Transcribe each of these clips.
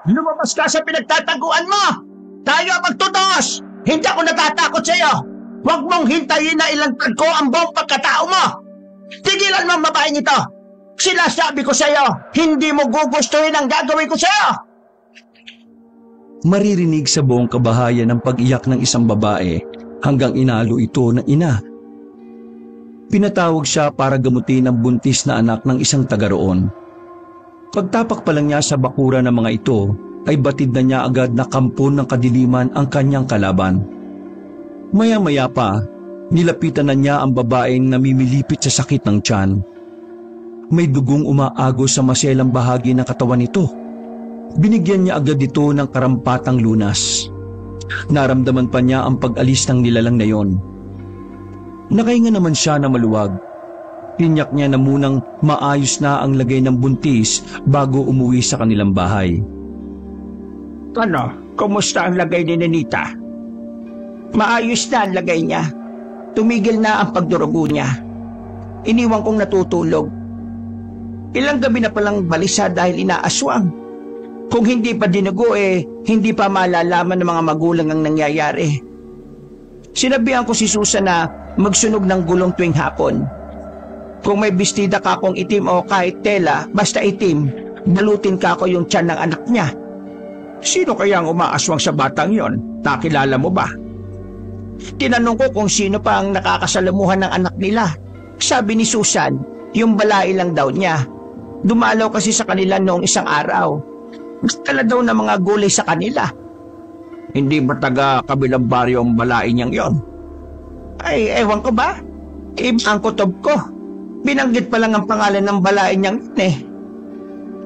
Lumabas ka sa pinagtataguan mo! Tayo ang magtutos! Hindi ako natatakot sa iyo! Huwag mong hintayin na ilantad ko ang buong pagkatao mo! Tigilan mo ang babaeng ito! Sinasabi ko sa iyo, hindi mo gugustuhin ang gagawin ko sa iyo! Maririnig sa buong kabahayan ang pag-iyak ng isang babae hanggang inalo ito ng ina. Pinatawag siya para gamutin ang buntis na anak ng isang taga roon. Pagtapak pa lang niya sa bakura ng mga ito, ay batid na niya agad na kampon ng kadiliman ang kanyang kalaban. Maya-maya pa, nilapitan na niya ang babaeng namimilipit sa sakit ng tiyan. May dugong umaagos sa maselang bahagi ng katawan nito. Binigyan niya agad ito ng karampatang lunas. Naramdaman pa niya ang pag-alis ng nilalang na yon. Nakahinga naman siya na maluwag. Tinyak niya na munang maayos na ang lagay ng buntis bago umuwi sa kanilang bahay. Ano? Kumusta ang lagay ni Nenita? Maayos na ang lagay niya. Tumigil na ang pagdurugo niya. Iniwan kong natutulog. Ilang gabi na palang balisa dahil inaaswang. Kung hindi pa dinugo hindi pa malalaman ng mga magulang ang nangyayari. Sinabihan ko si Susan na magsunog ng gulong tuwing hapon. Kung may bestida ka kong itim o kahit tela, basta itim, balutin ka ko yung tiyan ng anak niya. Sino kaya ang umaaswang sa batang yon? Nakilala mo ba? Tinanong ko kung sino pa ang nakakasalamuhan ng anak nila. Sabi ni Susan, yung balai lang daw niya. Dumalaw kasi sa kanila noong isang araw. Nagtala daw ng mga gulay sa kanila. Hindi ba taga kabilang baryo ang balai niyang yon? Ay, ewan ko ba? Iba ang kutob ko. Binanggit pa lang ang pangalan ng balai niyang yun.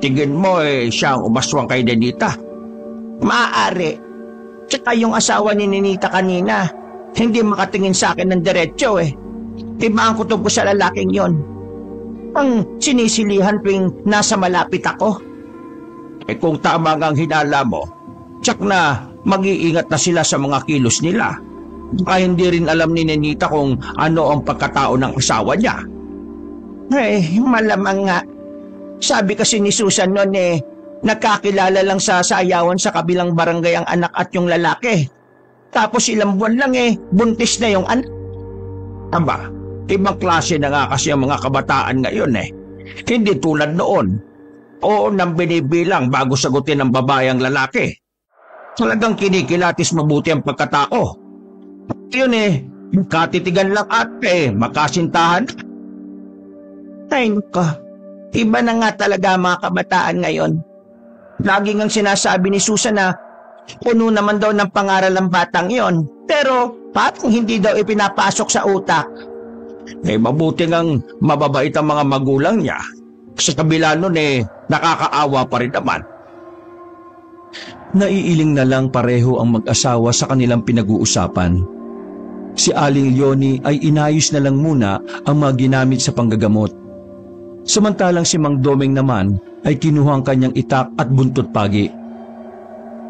Tingin mo siya ang umaswang kay Nenita? Maaari. Tsaka yung asawa ni Nenita kanina, hindi makatingin sa akin ng diretsyo Iba ang kutob ko sa lalaking yon. Ang sinisilihan tuwing nasa malapit ako. Kung tama nga ang hinala mo, tsak na mag-iingat na sila sa mga kilos nila. Baka hindi rin alam ni Nenita kung ano ang pagkatao ng asawa niya. Malamang nga. Sabi kasi ni Susan noon nagkakilala lang sa sayawan sa kabilang barangay ang anak at yung lalaki. Tapos ilang buwan lang buntis na yung anak. Aba, ibang klase na nga kasi ang mga kabataan ngayon Hindi tulad noon. Oo nang binibilang bago sagutin ng babae ang lalaki. Talagang kinikilatis mabuti ang pagkatao. Yun katitigan lang at makasintahan. Ay nako, iba na nga talaga mga kabataan ngayon. Lagi ngang sinasabi ni Susan na puno naman daw ng pangaral ang batang yon. Pero parang hindi daw ipinapasok sa utak. Mabuti ngang mababait ang mga magulang niya. Sa kabila nun nakakaawa pa rin naman. Naiiling na lang pareho ang mag-asawa sa kanilang pinag-uusapan. Si Aling Leonie ay inayos na lang muna ang mga ginamit sa panggagamot. Samantalang si Mang Domeng naman ay kinuha ang kanyang itak at buntot pagi.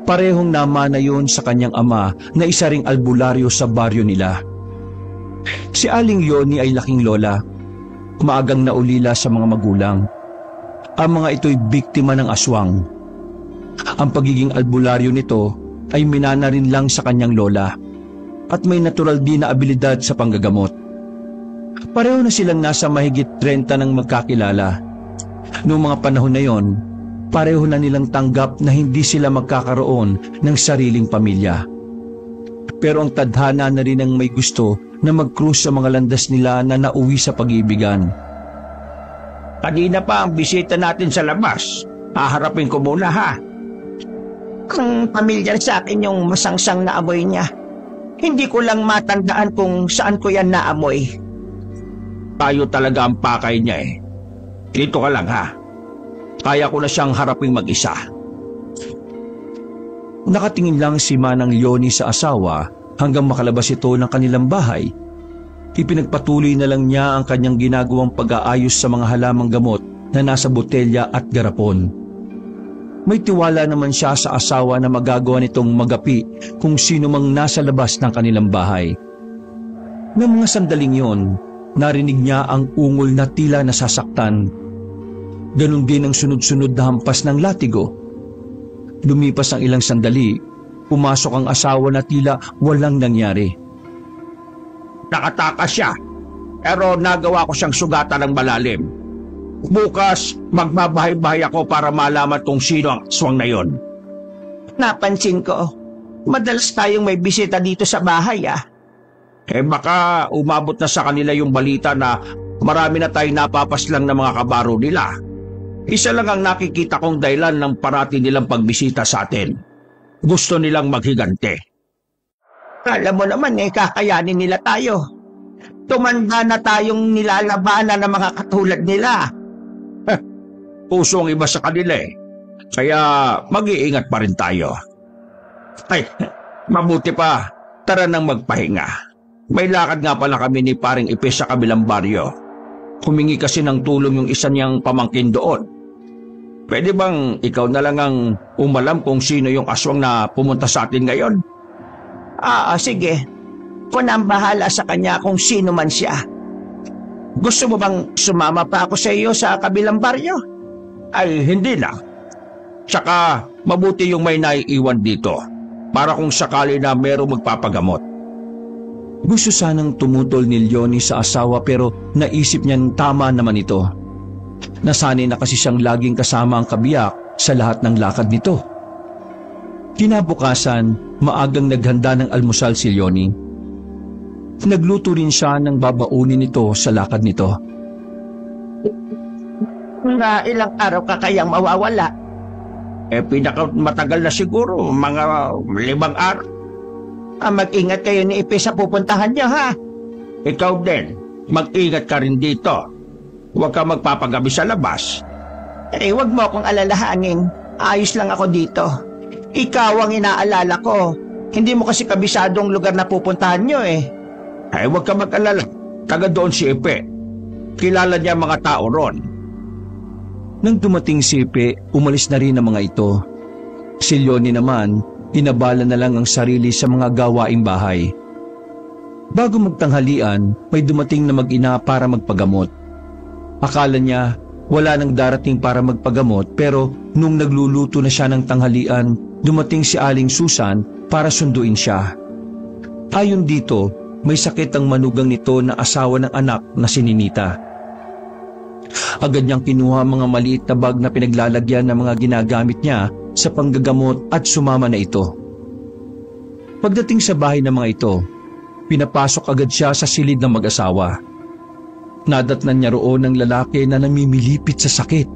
Parehong namana yun sa kanyang ama na isa ring albularyo sa baryo nila. Si Aling Leonie ay laking lola, maagang naulila sa mga magulang. Ang mga ito'y biktima ng aswang. Ang pagiging albularyo nito ay minana rin lang sa kanyang lola at may natural din na abilidad sa panggagamot. Pareho na silang nasa mahigit 30 ng magkakilala. Noong mga panahon na yon, pareho na nilang tanggap na hindi sila magkakaroon ng sariling pamilya. Pero ang tadhana na rin ang may gusto na mag-cruise sa mga landas nila na nauwi sa pag-iibigan. Kanina pa ang bisita natin sa labas. Haharapin ko muna Ang pamilyar sa akin yung masangsang na amoy niya. Hindi ko lang matandaan kung saan ko yan naamoy. Tayo talaga ang pakay niya Dito ka lang Kaya ko na siyang haraping mag-isa. Nakatingin lang si Manang Leonie sa asawa hanggang makalabas ito ng kanilang bahay. Ipinagpatuloy na lang niya ang kanyang ginagawang pag-aayos sa mga halamang gamot na nasa botelya at garapon. May tiwala naman siya sa asawa na magagawa nitong magapi kung sino mang nasa labas ng kanilang bahay. Ng mga sandaling yon, narinig niya ang ungol na tila nasasaktan. Ganon din ang sunod-sunod na hampas ng latigo. Lumipas ang ilang sandali, pumasok ang asawa na tila walang nangyari. Nakatakas siya, pero nagawa ko siyang sugatan ng malalim. Bukas, magbabahay-bahay ako para malaman kung sino ang aswang na yon. Napansin ko, madalas tayong may bisita dito sa bahay baka umabot na sa kanila yung balita na marami na tayong napapaslang na mga kabaro nila. Isa lang ang nakikita kong dahilan ng parati nilang pagbisita sa atin. Gusto nilang maghigante. Alam mo naman kakayanin nila tayo. Tumanda na tayong nilalabanan ng mga katulad nila. Puso ang iba sa kanila Kaya mag-iingat pa rin tayo. Ay, mabuti pa. Tara nang magpahinga. May lakad nga pala kami ni paring Ipes sa kabilang baryo. Humingi kasi ng tulong yung isa niyang pamangkin doon. Pwede bang ikaw na lang ang umalam kung sino yung aswang na pumunta sa atin ngayon? Sige. Punang bahala sa kanya kung sino man siya. Gusto mo bang sumama pa ako sa iyo sa kabilang baryo? Ay, hindi na. Tsaka mabuti yung may naiiwan dito para kung sakali na merong magpapagamot. Gusto sanang tumutol ni Leonie sa asawa pero naisip niyang tama naman ito. Nasanay na kasi siyang laging kasama ang kabiyak sa lahat ng lakad nito. Kinabukasan, maagang naghanda ng almusal si Leonie. Nagluto rin siya ng babaunin nito sa lakad nito. Ilang araw ka kayang mawawala? Pinakamatagal na siguro, mga 5 araw. Mag-ingat kayo ni Ipe sa pupuntahan niyo, ha? Ikaw din, mag-ingat ka rin dito. Huwag ka magpapagabi sa labas. Huwag mo akong alalahanin. Ayos lang ako dito. Ikaw ang inaalala ko. Hindi mo kasi kabisadong lugar na pupuntahan niyo huwag ka mag-alala. Taga doon si Ipe. Kilala niya mga tao ron. Nang dumating si Ipe, umalis na rin ang mga ito. Si Leonie naman, inabala na lang ang sarili sa mga gawaing bahay. Bago magtanghalian, may dumating na mag-ina para magpagamot. Akala niya wala nang darating para magpagamot pero nung nagluluto na siya ng tanghalian, dumating si Aling Susan para sunduin siya. Ayon dito, may sakit ang manugang nito na asawa ng anak na si Ninita. Agad niyang kinuha ang mga maliit na bag na pinaglalagyan ng mga ginagamit niya sa panggagamot at sumama na ito. Pagdating sa bahay ng mga ito, pinapasok agad siya sa silid ng mag-asawa. Nadatnan niya roon ng lalaki na namimilipit sa sakit.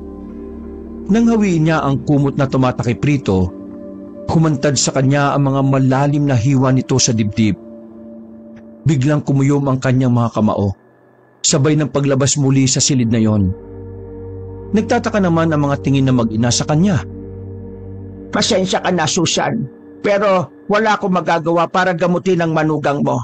Nang hawiin niya ang kumot na tumatakip rito, humantad sa kanya ang mga malalim na hiwa nito sa dibdib. Biglang kumuyom ang kanyang mga kamao, sabay ng paglabas muli sa silid na yon. Nagtataka naman ang mga tingin na mag-ina sa kanya. Pasensya ka na, Susan, pero wala akong magagawa para gamutin ang manugang mo.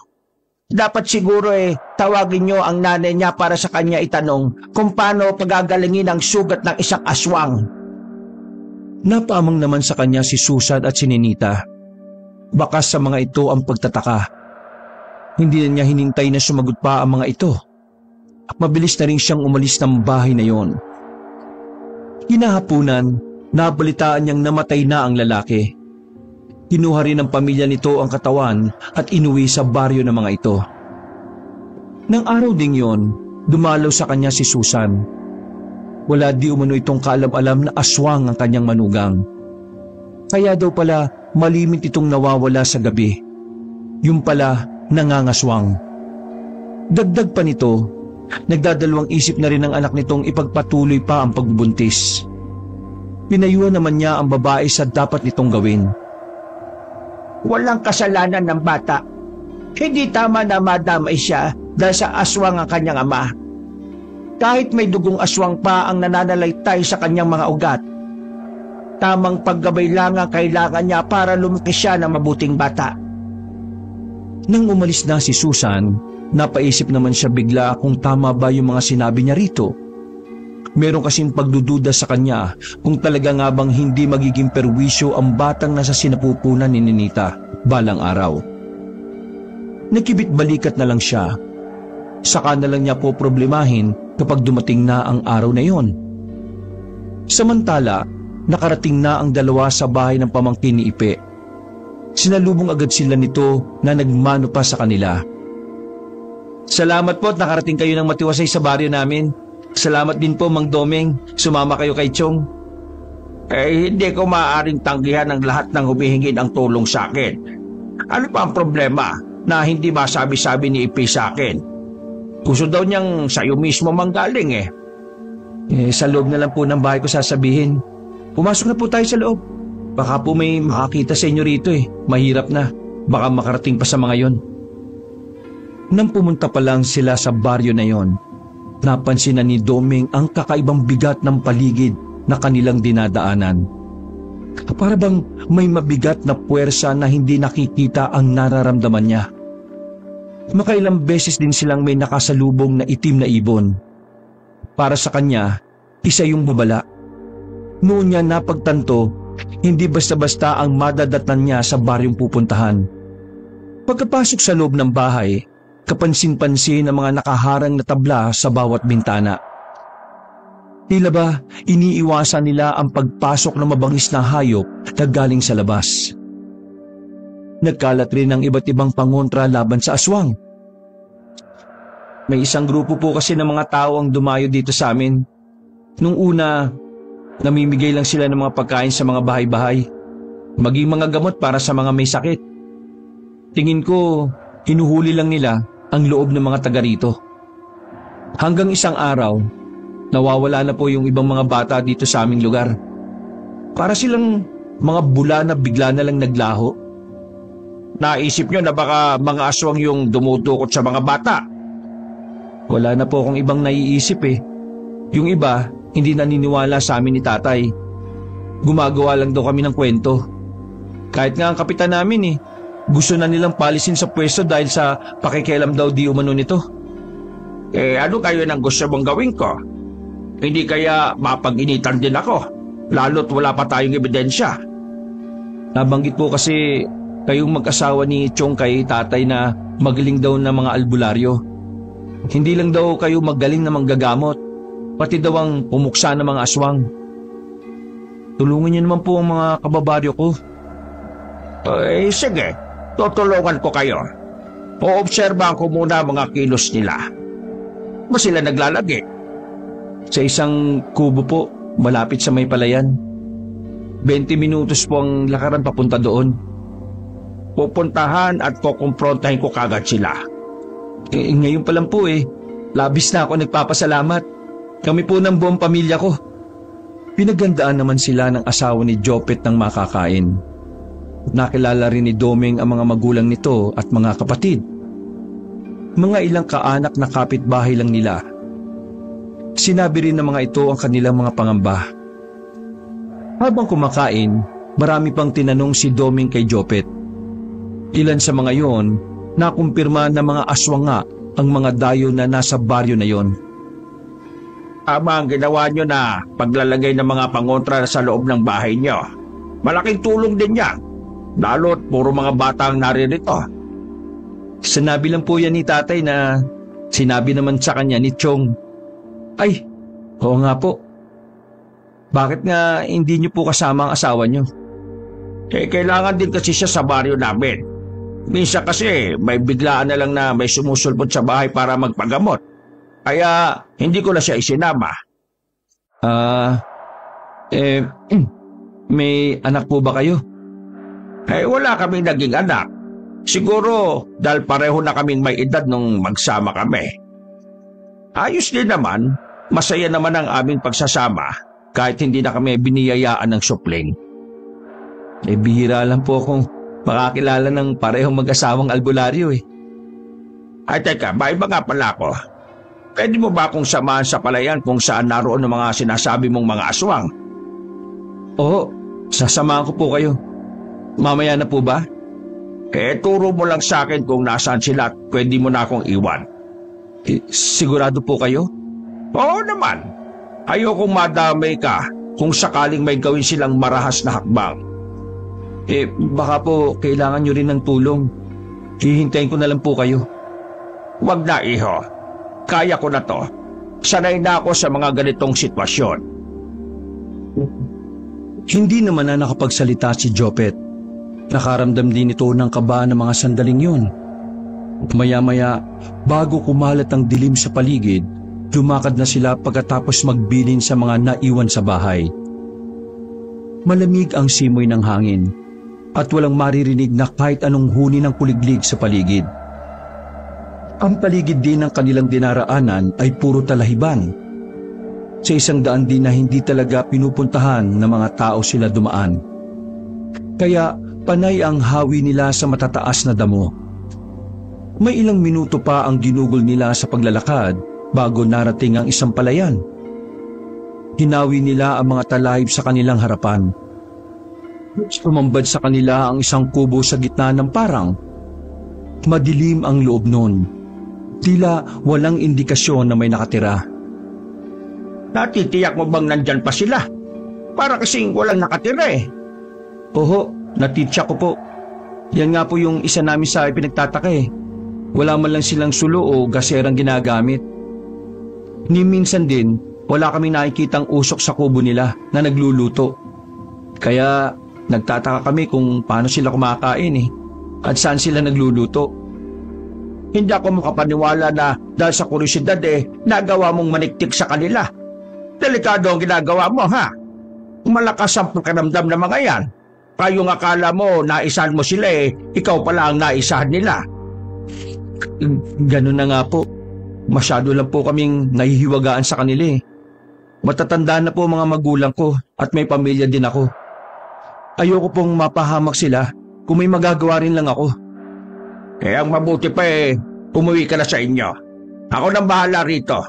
Dapat siguro tawagin niyo ang nanay niya para sa kanya itanong kung paano pagagalingin ang sugat ng isang aswang. Napaamang naman sa kanya si Susan at si Ninita. Bakas sa mga ito ang pagtataka. Hindi na niya hinintay na sumagot pa ang mga ito. Mabilis na rin siyang umalis ng bahay na yon. Hinahapunan, nabalitaan niyang namatay na ang lalaki. Kinuha rin ng pamilya nito ang katawan at inuwi sa baryo ng mga ito. Nang araw ding yon, dumalaw sa kanya si Susan. Wala di umano itong kaalam-alam na aswang ang kanyang manugang. Kaya daw pala malimit itong nawawala sa gabi. Yung pala nangangaswang. Dagdag pa nito, nagdadalawang isip na rin ng anak nitong ipagpatuloy pa ang pagbubuntis. Pinayuhan naman niya ang babae sa dapat nitong gawin. Walang kasalanan ng bata. Hindi tama na madamay siya dahil sa aswang ang kanyang ama. Kahit may dugong aswang pa ang nananalaytay sa kanyang mga ugat, tamang paggabay lang ang kailangan niya para lumaki siya ng mabuting bata. Nang umalis na si Susan, napaisip naman siya bigla kung tama ba yung mga sinabi niya rito. Meron kasing pagdududa sa kanya kung talaga nga bang hindi magiging perwisyo ang batang nasa sinapupunan ni Ninita balang araw. Nakibit balikat na lang siya. Saka na lang niya po problemahin kapag dumating na ang araw na yon. Samantala, nakarating na ang dalawa sa bahay ng pamangkin ni Ipe. Sinalubong agad sila nito na nagmano pa sa kanila. Salamat po at nakarating kayo ng matiwasay sa baryo namin. Salamat din po, Mang Domeng. Sumama kayo kay Chong. Hindi ko maaaring tanggihan ang lahat ng humihingi ng tulong sa akin. Ano pa ang problema na hindi masabi-sabi ni Ipe sa akin? Gusto daw niyang sa'yo mismo manggaling eh. Sa loob na lang po ng bahay ko sasabihin. Pumasok na po tayo sa loob. Baka po may makakita sa inyo rito eh. Mahirap na. Baka makarating pa sa mga yon. Nang pumunta pa lang sila sa baryo na yon, napansin na ni Domeng ang kakaibang bigat ng paligid na kanilang dinadaanan. Para bang may mabigat na puwersa na hindi nakikita ang nararamdaman niya. Makailang beses din silang may nakasalubong na itim na ibon. Para sa kanya, isa yung babala. Noon niya napagtanto, hindi basta-basta ang madadatnan niya sa baryong pupuntahan. Pagkapasok sa loob ng bahay, kapansin-pansin ang mga nakaharang na tabla sa bawat bintana. Tila ba iniiwasan nila ang pagpasok ng mabangis na hayop na galing sa labas. Nagkalat rin ang iba't ibang pangontra laban sa aswang. May isang grupo po kasi ng mga tao ang dumayo dito sa amin. Nung una, namimigay lang sila ng mga pagkain sa mga bahay-bahay, maging mga gamot para sa mga may sakit. Tingin ko, hinuhuli lang nila ang loob ng mga taga rito. Hanggang isang araw, nawawala na po yung ibang mga bata dito sa aming lugar. Para silang mga bula na bigla na lang naglaho. Naisip nyo na baka mga aswang yung dumudukot sa mga bata? Wala na po akong ibang naiisip eh. Yung iba, hindi naniniwala sa amin ni tatay. Gumagawa lang daw kami ng kwento. Kahit nga ang kapitan namin gusto na nilang palisin sa pwesto dahil sa pakikialam daw di umano nito. Ano kayo nang gusto mong gawin ko? Hindi kaya mapag-initan din ako, lalo't wala pa tayong ebidensya. Nabanggit po kasi kayong mag-asawa ni Chong kay tatay na magaling daw na mga albularyo. Hindi lang daw kayo magaling na manggagamot, pati daw ang pumuksa ng mga aswang. Tulungan niyo naman po ang mga kababaryo ko. Sige, tutulungan ko kayo. Poobserbahan ko muna mga kilos nila. Ba sila naglalagi? Sa isang kubo po, malapit sa may palayan. 20 minutos po ang lakaran papunta doon. Pupuntahan at kukumprontahin ko kagad sila. Ngayon pa lang po labis na ako nagpapasalamat. Kami po ng buong pamilya ko. Pinagandaan naman sila ng asawa ni Jopet ng makakain. Nakilala rin ni Domeng ang mga magulang nito at mga kapatid. Mga ilang kaanak na kapitbahay lang nila. Sinabi rin ng mga ito ang kanilang mga pangamba. Habang kumakain, marami pang tinanong si Domeng kay Jopet. Ilan sa mga yon, nakumpirma na mga aswang nga ang mga dayo na nasa baryo na yon. Ama ang ginawa nyo na paglalagay ng mga pangontra sa loob ng bahay nyo. Malaking tulong din yan, lalo't puro mga bata ang naririto. Sinabi lang po yan ni tatay na sinabi naman sa kanya ni Chong. Ay, oo nga po. Bakit nga hindi niyo po kasama ang asawa niyo? Kailangan din kasi siya sa baryo namin. Minsan kasi may biglaan na lang na may sumusulpot sa bahay para magpagamot. Kaya hindi ko na siya isinama. May anak po ba kayo? Wala kaming naging anak. Siguro dahil pareho na kaming may edad nung magsama kami. Ayos din naman, masaya naman ang aming pagsasama kahit hindi na kami biniyayaan ng supling. Bihira lang po akong makakilala ng parehong mag-asawang albularyo Ay teka, maiba nga pala ako. Pwede mo ba akong samahan sa palayan kung saan naroon ang mga sinasabi mong mga aswang? Oo, sasamahan ko po kayo. Mamaya na po ba? Turo mo lang sa akin kung nasaan sila at pwede mo na akong iwan. Sigurado po kayo? Oo naman. Ayokong madamay ka kung sakaling may gawin silang marahas na hakbang. Baka po kailangan nyo rin ng tulong. Hihintayin ko na lang po kayo. Wag na, iho. Kaya ko na to. Sanay na ako sa mga ganitong sitwasyon. Hindi naman na nakapagsalita si Jopet. Nakaramdam din ito ng kaba ng mga sandaling yun. Maya-maya, bago kumalat ang dilim sa paligid, lumakad na sila pagkatapos magbilin sa mga naiwan sa bahay. Malamig ang simoy ng hangin at walang maririnig na kahit anong huni ng kuliglig sa paligid. Ang paligid din ng kanilang dinaraanan ay puro talahiban. Sa isang daan din na hindi talaga pinupuntahan ng mga tao sila dumaan. Kaya panay ang hawi nila sa matataas na damo. May ilang minuto pa ang ginugol nila sa paglalakad bago narating ang isang palayan. Hinawi nila ang mga talahib sa kanilang harapan. Sumambad sa kanila ang isang kubo sa gitna ng parang. Madilim ang loob nun. Tila walang indikasyon na may nakatira. Natitiyak mo bang nandyan pa sila? Para kasing walang nakatira eh. Oho, natitiyak ko po. Yan nga po yung isa namin sa pinagtataka eh. Wala man lang silang sulo o gaserang ginagamit. Ni minsan din, wala kaming nakikitang usok sa kubo nila na nagluluto. Kaya nagtataka kami kung paano sila kumakain eh. At saan sila nagluluto. Hindi ako makapaniwala na dahil sa kuryosidad nagawa mong maniktik sa kanila. Delikado ang ginagawa mo, ha? Malakas ang pakiramdam ng mga yan. Kayong akala mo naisahan mo sila ikaw pala ang naisahan nila. Ganun na nga po. Masyado lang po kaming nahihiwagaan sa kanila eh. Matatanda na po mga magulang ko at may pamilya din ako. Ayoko pong mapahamak sila kung may magagawa rin lang ako. Kaya ang mabuti pa umuwi ka na sa inyo. Ako nang bahala rito.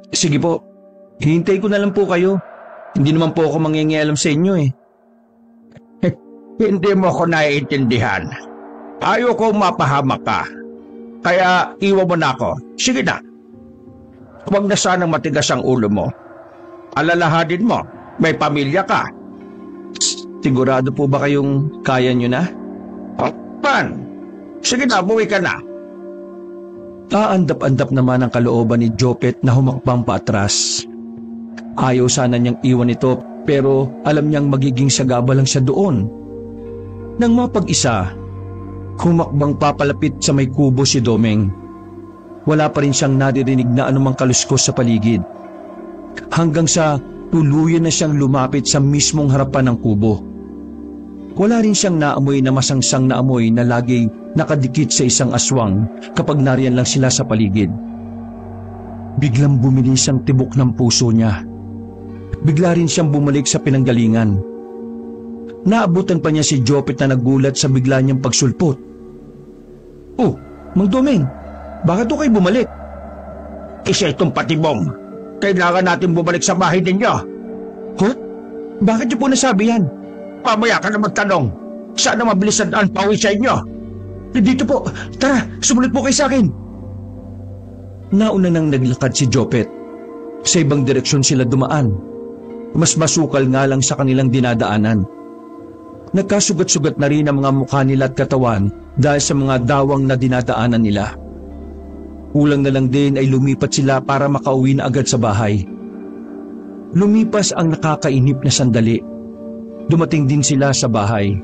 Sige po. Hintay ko na lang po kayo. Hindi naman po ako mangingialam sa inyo eh. Hindi mo ako naiintindihan. Ayoko mapahamak ka. Kaya iwan mo na ako. Sige na. Huwag na sanang matigas ang ulo mo. Alalahanin mo, may pamilya ka. Sigurado po ba kayong kaya nyo na? Pan, sige na, buwi ka na. Aandap-andap naman ang kalooban ni Jopet na humakbang paatras. Ayaw sana niyang iwan ito pero alam niyang magiging sagaba lang siya doon. Nang mapag-isa, humakbang papalapit sa may kubo si Domeng. Wala pa rin siyang naririnig na anumang kaluskos sa paligid. Hanggang sa tuluyan na siyang lumapit sa mismong harapan ng kubo. Wala rin siyang naamoy na masangsang na amoy na laging nakadikit sa isang aswang kapag nariyan lang sila sa paligid. Biglang bumilis ang tibok ng puso niya. Bigla rin siyang bumalik sa pinanggalingan. Naabutan pa niya si Jopet na nagulat sa bigla niyang pagsulpot. "Oh, Mang Domeng, bakit to kayo bumalik?" "Isa itong patibong. Kailangan natin bumalik sa bahay ninyo." "Huh? Bakit niyo po nasabi yan?" "Pamaya ka na magtanong. Sana mabilis ang daan pauwi sa inyo." "Dito po. Tara, sumunod po kayo sa akin." Nauna nang naglakad si Jopet. Sa ibang direksyon sila dumaan. Mas masukal nga lang sa kanilang dinadaanan. Nagkasugat-sugat na rin ang mga mukha nila at katawan dahil sa mga dawang na dinadaanan nila. Kulang na lang din ay lumipat sila para makauwi na agad sa bahay. Lumipas ang nakakainip na sandali. Dumating din sila sa bahay.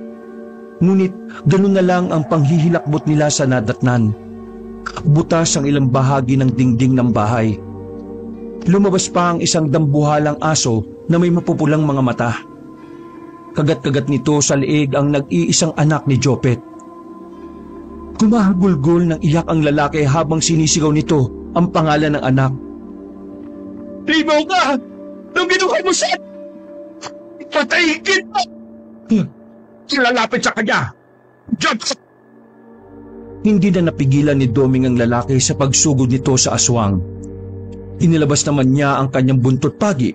Ngunit ganun na lang ang panghihilakbot nila sa nadatnan. Butas ang ilang bahagi ng dingding ng bahay. Lumabas pa ang isang dambuhalang aso na may mapupulang mga mata. Kagat-kagat nito sa leeg ang nag-iisang anak ni Jopet. Kumahagulgol ng iyak ang lalaki habang sinisigaw nito ang pangalan ng anak. "Libaw ka! Nung ginuhay mo siya! Patayin kita!" Lalapit sa kanya. "Jopet!" Hindi na napigilan ni Doming ang lalaki sa pagsugod nito sa aswang. Inilabas naman niya ang kanyang buntot pagi.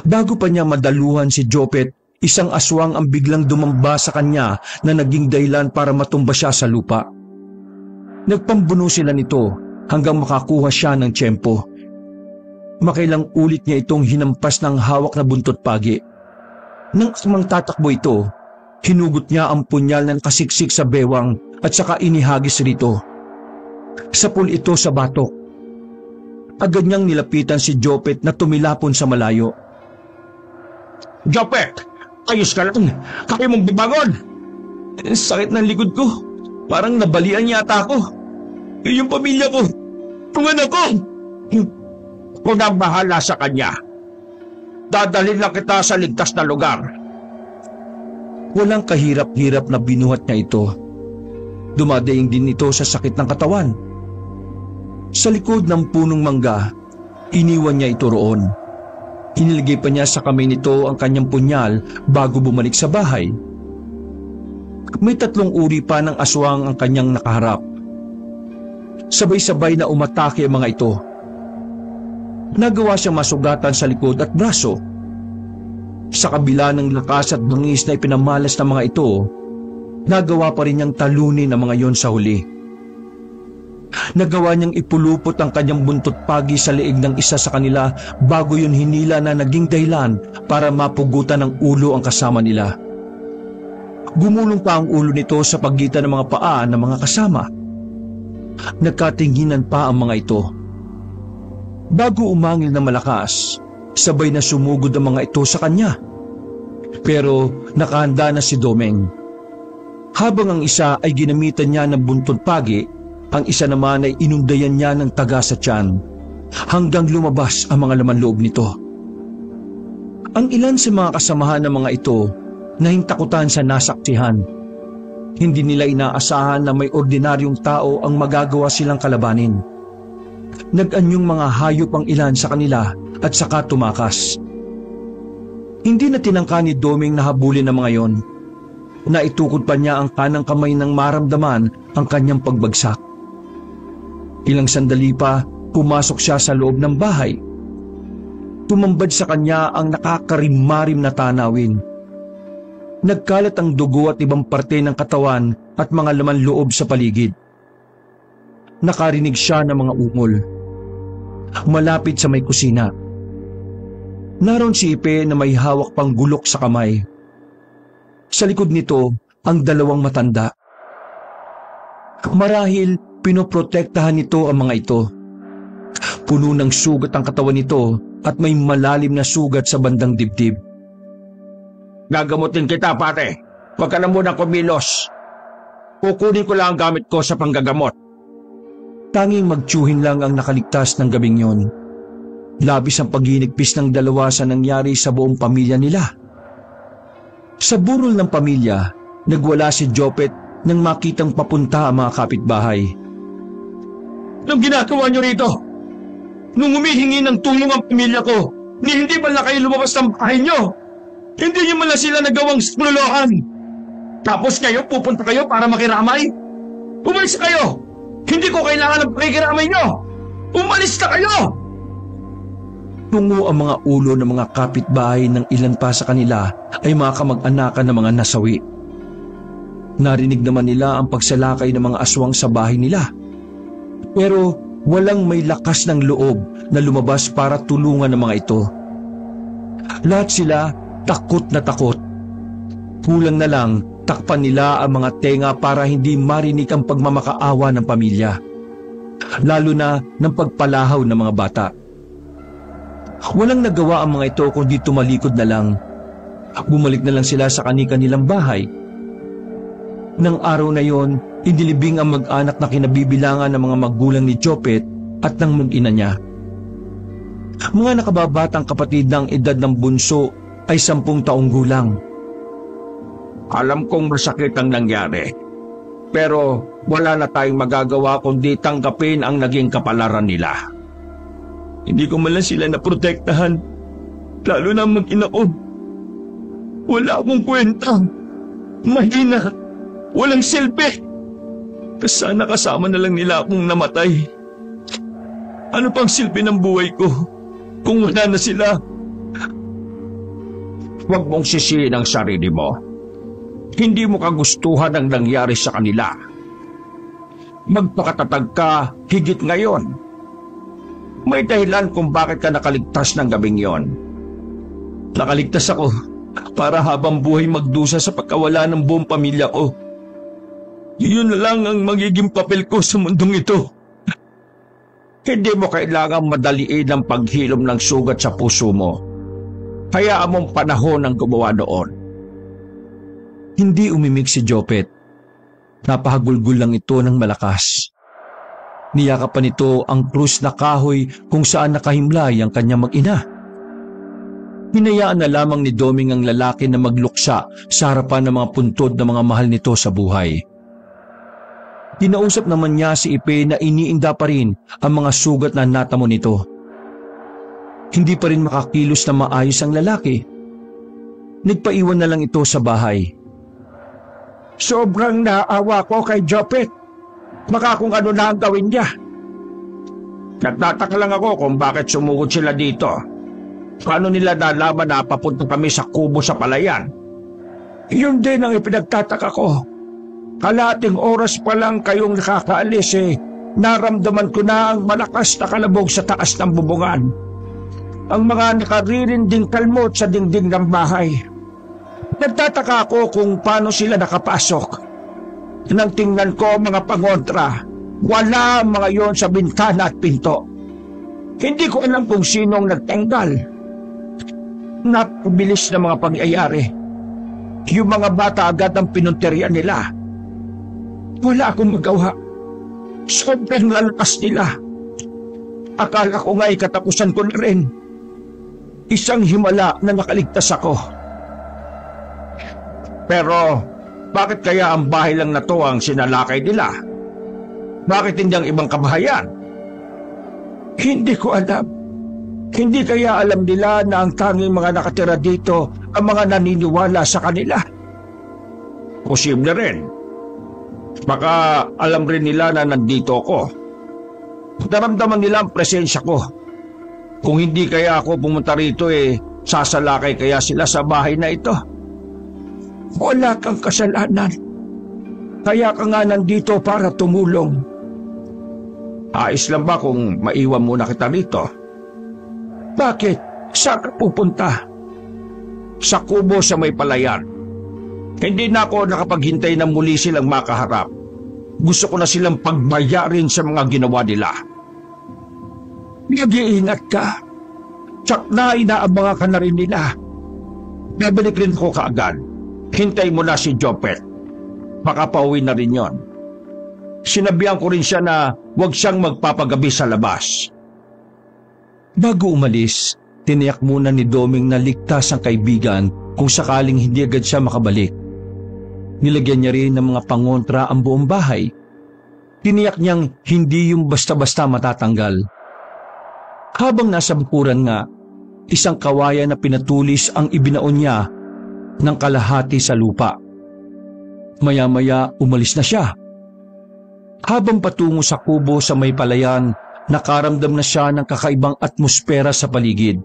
Bago pa niya madaluhan si Jopet, isang aswang ang biglang dumamba sa kanya na naging dahilan para matumba siya sa lupa. Nagpambuno sila nito hanggang makakuha siya ng tiyempo. Makailang ulit niya itong hinampas ng hawak na buntot pagi. Nang asmang tatakbo ito, hinugot niya ang punyal na nakasiksik sa bewang at saka inihagis rito. Sapul ito sa batok. Agad niyang nilapitan si Jopet na tumilapon sa malayo. Jopet, ayos ka lang. Kaya mong bibangon. Sakit ng likod ko. Parang nabalian yata ako. Yung pamilya ko. Yung anak ko. Kung ang bahala sa kanya, dadalhin lang kita sa ligtas na lugar. Walang kahirap-hirap na binuhat niya ito. Dumadaing din ito sa sakit ng katawan. Sa likod ng punong mangga, iniwan niya ito roon. Inilagay pa niya sa kamay nito ang kanyang punyal bago bumalik sa bahay. May 3 uri pa ng aswang ang kanyang nakaharap. Sabay-sabay na umatake ang mga ito. Nagawa siyang masugatan sa likod at braso. Sa kabila ng lakas at bangis na ipinamalas ng mga ito, nagawa pa rin niyang talunin ang mga yon sa huli. Nagawa niyang ipulupot ang kanyang buntot pagi sa leeg ng isa sa kanila bago yun hinila na naging dahilan para mapugutan ng ulo ang kasama nila. Gumulong pa ang ulo nito sa pagitan ng mga paa ng mga kasama. Nagkatinginan pa ang mga ito. Bago umangil na malakas, sabay na sumugod ang mga ito sa kanya. Pero nakahanda na si Domeng. Habang ang isa ay ginamitan niya ng buntod pagi, ang isa naman ay inundayan niya ng taga sa tiyan hanggang lumabas ang mga laman loob nito. Ang ilan sa mga kasamahan ng mga ito nahintakutan sa nasaksihan. Hindi nila inaasahan na may ordinaryong tao ang magagawa silang kalabanin. Nag-anyong mga hayop ang ilan sa kanila at saka tumakas. Hindi na tinangka ni Domeng na habulin ang mga yon. Naitukod pa niya ang kanang kamay nang maramdaman ang kanyang pagbagsak. Ilang sandali pa, pumasok siya sa loob ng bahay. Tumambad sa kanya ang nakakarimarim na tanawin. Nagkalat ang dugo at ibang parte ng katawan at mga laman loob sa paligid. Nakarinig siya ng mga ungol. Malapit sa may kusina. Naroon si Ipe na may hawak pang gulok sa kamay. Sa likod nito, ang 2 matanda. Marahil pinoprotektahan nito ang mga ito. Puno ng sugat ang katawan nito at may malalim na sugat sa bandang dibdib. Gagamutin kita, pare. Huwag ka na muna kumilos. Kukunin ko lang ang gamit ko sa panggagamot. Tanging magtsuhin lang ang nakaligtas ng gabing yon. Labis ang paghinigpis ng 2 sa nangyari sa buong pamilya nila. Sa burol ng pamilya, nagwala si Jopet nang makitang papunta ang mga kapitbahay. Anong ginagawa niyo rito? Nung humihingi ng tulong ang pamilya ko, hindi ba na kayo lumabas ng bahay niyo? Hindi niyo man lang sila nagawang sinuluhan. Tapos kayo, pupunta kayo para makiramay? Umalis kayo! Hindi ko kailangan ng pakikiramay niyo! Umalis na kayo! Tungo ang mga ulo ng mga kapitbahay ng ilan pa sa kanila ay mga kamag-anakan ng mga nasawi. Narinig naman nila ang pagsalakay ng mga aswang sa bahay nila. Pero walang may lakas ng loob na lumabas para tulungan ng mga ito. Lahat sila takot na takot. Kulang na lang takpan nila ang mga tenga para hindi marinig ang pagmamakaawa ng pamilya. Lalo na ng pagpalahaw ng mga bata. Walang nagawa ang mga ito kundi tumalikod na lang. Bumalik na lang sila sa kani-kanilang bahay. Nang araw na yon, inilibing ang mag-anak na kinabibilangan ng mga magulang ni Jopet at ng mag-ina niya. Mga nakababatang kapatid ng edad ng bunso ay 10 taong gulang. Alam kong masakit ang nangyari. Pero wala na tayong magagawa kundi tanggapin ang naging kapalaran nila. Hindi ko man lang sila naprotektahan. Lalo na ang mag-ina ko. Wala akong kwenta. Mahina. Walang silbi. Sana kasama na lang nila akong namatay. Ano pang silbi ng buhay ko kung wala na sila? Huwag mong sisihin ang sarili mo. Hindi mo kagustuhan ang nangyari sa kanila. Magpakatatag ka higit ngayon. May dahilan kung bakit ka nakaligtas ng gabing yon. Nakaligtas ako para habang buhay magdusa sa pagkawala ng buong pamilya ko. Yun na lang ang magiging papel ko sa mundong ito. Hindi mo kailangang madaliin ang paghilom ng sugat sa puso mo. Hayaan mong panahon ang gumawa noon. Hindi umimik si Jopet. Napahagulgul lang ito ng malakas. Niyakap pa nito ang krus na kahoy kung saan nakahimlay ang kanyang mag-ina. Hinayaan na lamang ni Doming ang lalaki na magluksa sa harapan ng mga puntod na mga mahal nito sa buhay. Dinausap naman niya si Ipe na iniinda pa rin ang mga sugat na natamo nito. Hindi pa rin makakilos na maayos ang lalaki. Nagpaiwan na lang ito sa bahay. Sobrang naawa ko kay Jopet. Baka kung ano na ang gawin niya. Nagtataka lang ako kung bakit sumugod sila dito. Paano nila nalaman na papunta kami sa kubo sa palayan? Yun din ang ipinagtataka ko. Kalahating oras pa lang kayong nakakaalis naramdaman ko na ang malakas na kalabog sa taas ng bubungan. Ang mga nakaririnding kalmot sa dingding ng bahay. Nagtataka ako kung paano sila nakapasok. Nang tingnan ko mga pangontra, wala mga yon sa bintana at pinto. Hindi ko alam kung sinong nagtanggal. Napabilis na mga pangyayari. Yung mga bata agad ang pinunteriya nila. Wala akong magawa. Sobrang lalakas nila. Akala ko nga'y katapusan ko na rin. Isang himala na nakaligtas ako. Pero bakit kaya ang bahay lang na to ang sinalakay nila? Bakit hindi ang ibang kabahayan? Hindi ko alam. Hindi kaya alam nila na ang tanging mga nakatira dito ang mga naniniwala sa kanila? Posible rin. Baka alam rin nila na nandito ako. Naramdaman nila ang presensya ko. Kung hindi kaya ako pumunta rito sasalakay kaya sila sa bahay na ito. Wala kang kasalanan. Kaya ka nga nandito para tumulong. Ayos lang ba kung maiwan muna kita rito? Bakit? Saan ka pupunta? Sa kubo sa may palayan. Hindi na ako nakapaghintay na muli silang makaharap. Gusto ko na silang pagbayarin sa mga ginawa nila. Nag-iingat ka. Tsak na inaabangan ka na rin nila. Babalik rin ko kaagad. Hintay mo na si Jopet. Baka pauwi na rin yon. Sinabihan ko rin siya na huwag siyang magpapagabi sa labas. Bago umalis, tiniyak muna ni Doming na ligtas ang kaibigan kung sakaling hindi agad siya makabalik. Nilagyan niya rin ng mga pangontra ang buong bahay. Tiniyak niyang hindi yung basta-basta matatanggal. Habang nasa bukuran nga, isang kawayan na pinatulis ang ibinaon niya ng kalahati sa lupa. Maya-maya umalis na siya. Habang patungo sa kubo sa may palayan, nakaramdam na siya ng kakaibang atmosfera sa paligid.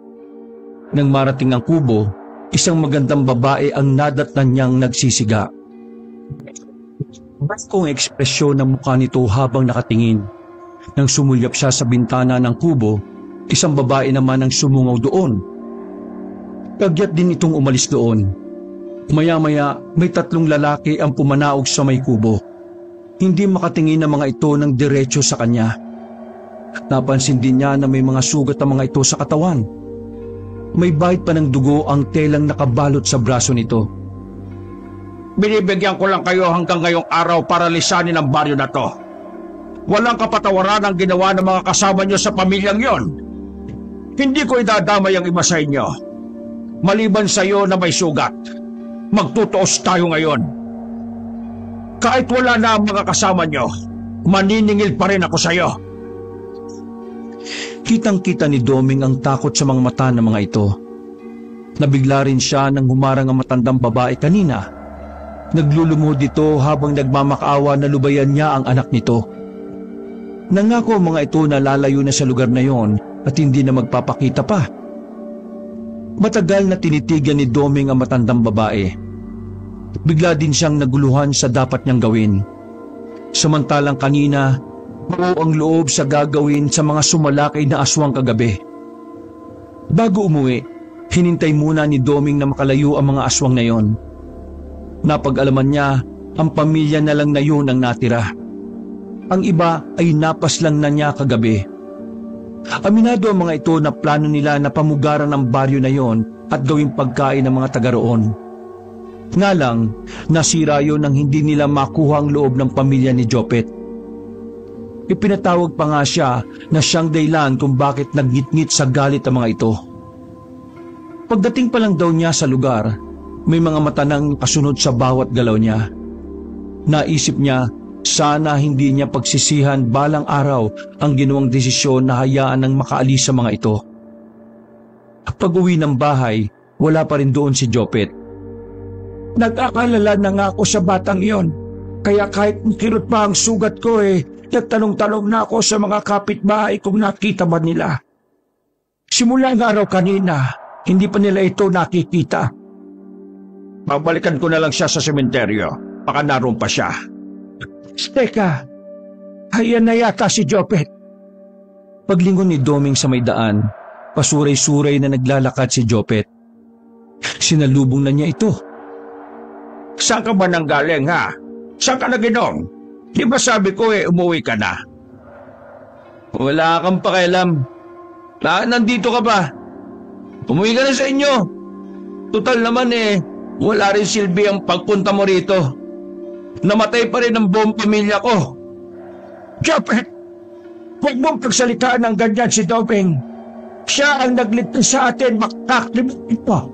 Nang marating ang kubo, isang magandang babae ang nadatnan niyang nagsisiga. Kung ekspresyon ng mukha nito habang nakatingin. Nang sumulyap siya sa bintana ng kubo, isang babae naman ang sumungaw doon. Kagyat din itong umalis doon. Maya-maya, may 3 lalaki ang pumanaog sa may kubo. Hindi makatingin ang mga ito ng diretso sa kanya. Napansin din niya na may mga sugat ang mga ito sa katawan. May bahid pa ng dugo ang telang nakabalot sa braso nito. Binibigyan ko lang kayo hanggang ngayong araw para lisanin ang baryo na to. Walang kapatawaran ang ginawa ng mga kasama nyo sa pamilyang yon. Hindi ko idadamay ang iba sa inyo. Maliban sa iyo na may sugat. Magtutuos tayo ngayon. Kahit wala na ang mga kasama nyo, maniningil pa rin ako sa iyo. Kitang-kita ni Doming ang takot sa mga mata ng mga ito. Nabigla rin siya nang humarang ang matandang babae kanina. Naglulumod ito habang nagmamakaawa na lubayan niya ang anak nito. Nangako ang mga ito na lalayo na sa lugar na yon at hindi na magpapakita pa. Matagal na tinitigan ni Doming ang matandang babae. Bigla din siyang naguluhan sa dapat niyang gawin. Samantalang kanina, buo ang loob sa gagawin sa mga sumalakay na aswang kagabi. Bago umuwi, hinintay muna ni Doming na makalayo ang mga aswang na yon. Napag-alaman niya, ang pamilya na lang na yun ang natira. Ang iba ay napas lang na niya kagabi. Aminado ang mga ito na plano nila na pamugaran ang baryo na yon at gawing pagkain ng mga taga roon. Nga lang, nasira yon nang hindi nila makuha ang loob ng pamilya ni Jopet. Ipinatawag pa nga siya na siyang dahilan kung bakit naggitngit sa galit ang mga ito. Pagdating pa lang daw niya sa lugar, may mga mata nang kasunod sa bawat galaw niya. Naisip niya, sana hindi niya pagsisihan balang araw ang ginawang desisyon na hayaan ng makaalis sa mga ito. Pag-uwi ng bahay, wala pa rin doon si Jopet. Nag-akalala na nga ako sa batang iyon, kaya kahit kirot pa ang sugat ko nagtanong-tanong na ako sa mga kapitbahay kung nakita ba nila. Simula ng araw kanina, hindi pa nila ito nakikita. Babalikan ko na lang siya sa sementeryo, baka naroon pa siya. Teka, ayan na yata si Jopet. Paglingon ni Doming sa may daan, pasuray-suray na naglalakad si Jopet. Sinalubong na niya ito. Saan ka ba nanggaling ha? Saan ka naginom? Di ba sabi ko umuwi ka na? Wala kang pakialam. Nandito ka ba? Umuwi ka na sa inyo. Total naman wala rin silbi ang pagpunta mo rito. Namatay pa rin ang buong pamilya ko. Jopet, huwag mong pagsalitaan ng ganyan si Doming. Siya ang nagligtas sa atin, makakalimutin mo.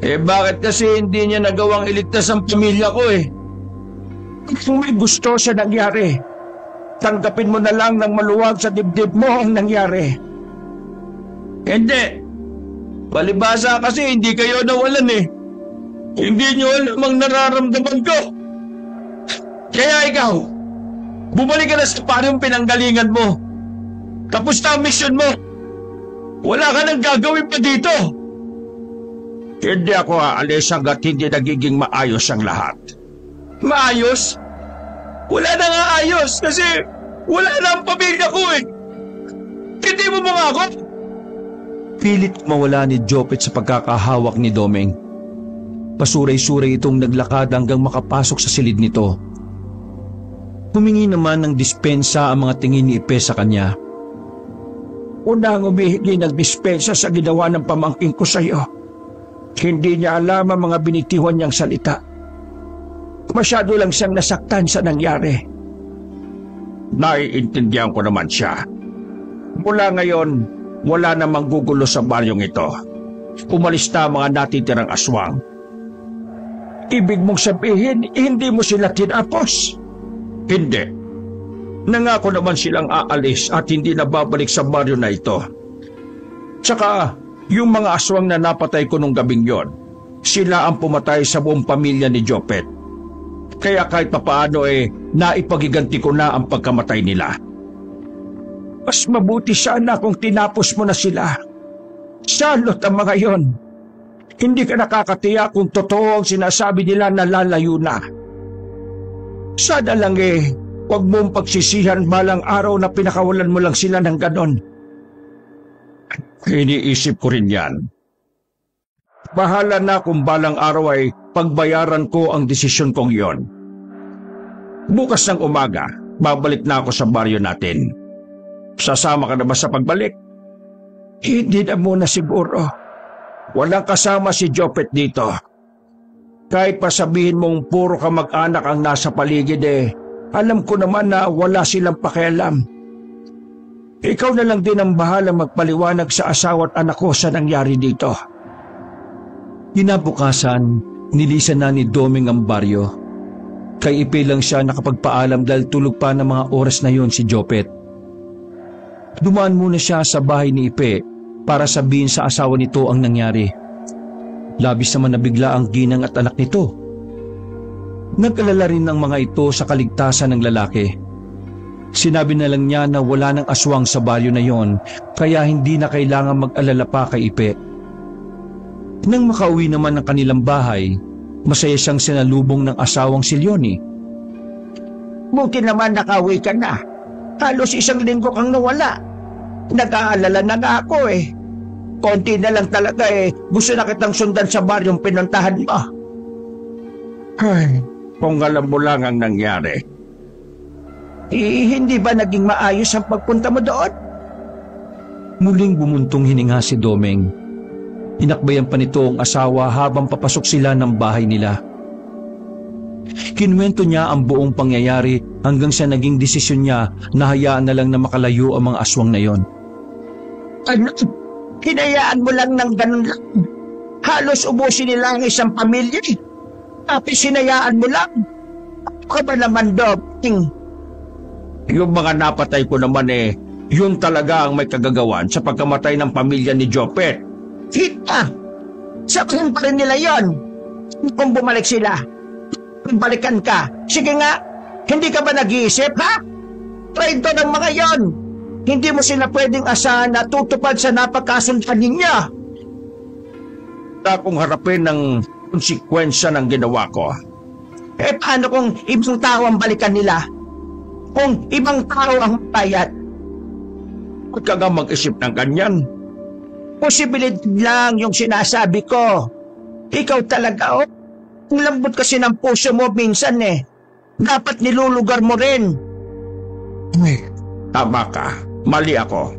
Bakit kasi hindi niya nagawang iligtas ang pamilya ko Kung may gusto sa nangyari, tanggapin mo na lang ng maluwag sa dibdib mo ang nangyari. Hindi. Palibhasa kasi hindi kayo nawalan Hindi niyo alam ang nararamdaman ko. Kaya ikaw, bumalik ka na sa parang pinanggalingan mo. Tapos na ang mission mo. Wala ka nang gagawin pa dito. Hindi ako aalis hanggat hindi nagiging maayos ang lahat. Maayos? Wala na nga ayos kasi wala na ang pamilya ko Hindi mo mga ako? Pilit mawala ni Jopet sa pagkakahawak ni Doming. Pasuray-suray itong naglakad hanggang makapasok sa silid nito. Humingi naman ng dispensa ang mga tingin ni Ipe sa kanya. Unang humihingi ng dispensa sa ginawa ng pamangking ko sa iyo. Hindi niya alam ang mga binitiwan niyang salita. Masyado lang siyang nasaktan sa nangyari. Naiintindihan ko naman siya. Mula ngayon, wala namang gugulo sa baryong ito. Umalis na ang mga natitirang aswang. Ibig mong sabihin, hindi mo sila tinapos? Hindi. Nangako naman silang aalis at hindi na babalik sa baryo na ito. Tsaka, yung mga aswang na napatay ko nung gabing yon, sila ang pumatay sa buong pamilya ni Jopet. Kaya kahit papaano naipagiganti ko na ang pagkamatay nila. Mas mabuti sana kung tinapos mo na sila. Salot ang mga yon. Hindi ka nakakatiyak kung totoo ang sinasabi nila na lalayo na. Sana lang huwag mong pagsisihan balang araw na pinakawalan mo lang sila ng ganon. Iniisip ko rin yan. Bahala na kung balang araw ay pagbayaran ko ang desisyon kong iyon. Bukas ng umaga, babalik na ako sa baryo natin. Sasama ka na ba sa pagbalik? Hindi na muna siguro. Walang kasama si Jopet dito. Kahit pa sabihin mong puro kamag-anak ang nasa paligid alam ko naman na wala silang pakialam. Ikaw na lang din ang bahalang magpaliwanag sa asawa at anak ko sa nangyari dito. Kinabukasan, nilisan na ni Doming ang baryo. Kay Ipe lang siya nakapagpaalam dahil tulog pa ng mga oras na yon si Jopet. Dumaan muna siya sa bahay ni Ipe para sabihin sa asawa nito ang nangyari. Labis naman nabigla ang ginang at anak nito. Nag-alala rin ng mga ito sa kaligtasan ng lalaki. Sinabi na lang niya na wala ng aswang sa baryo na yon, kaya hindi na kailangan mag-alala pa kay Ipe. Nang makauwi naman ng kanilang bahay, masaya siyang sinalubong ng asawang si Leonie. Buti naman nakauwi ka na. Halos 1 linggo kang nawala. Nag-aalala na nga ako Konti na lang talaga gusto na kitang sundan sa baryong pinuntahan mo. Ay, kung alam mo lang ang nangyari. Hindi ba naging maayos ang pagpunta mo doon? Muling bumuntong hininga si Domeng. Inakbayan pa nito ang asawa habang papasok sila ng bahay nila. Kinuwento niya ang buong pangyayari hanggang sa naging desisyon niya na hayaan na lang na makalayo ang mga aswang na yon. Ano? Hinayaan mo lang ng ganun lang. Halos ubusin nila ang isang pamilya. Tapos hinayaan mo lang. Ano ka ba naman, Domeng? Yung mga napatay ko naman yun talaga ang may kagagawan sa pagkamatay ng pamilya ni Jopet. Kita! Sakin pa rin nila yon. Kung bumalik sila, balikan ka. Sige nga, hindi ka ba nag-iisip, ha? Traitor ng mga yon. Hindi mo sila pwedeng asahan na tutupad sa napagkasundan ninyo. Akong harapin ng konsekwensya ng ginawa ko. Paano kung ibang tao ang balikan nila? Kung ibang tao ang bayad? Huwag ka nga mag-isip ng ganyan. Posibilidad lang yung sinasabi ko. Ikaw talaga, ang lambot kasi ng puso mo minsan Dapat nilulugar mo rin. Tama ka. Mali ako.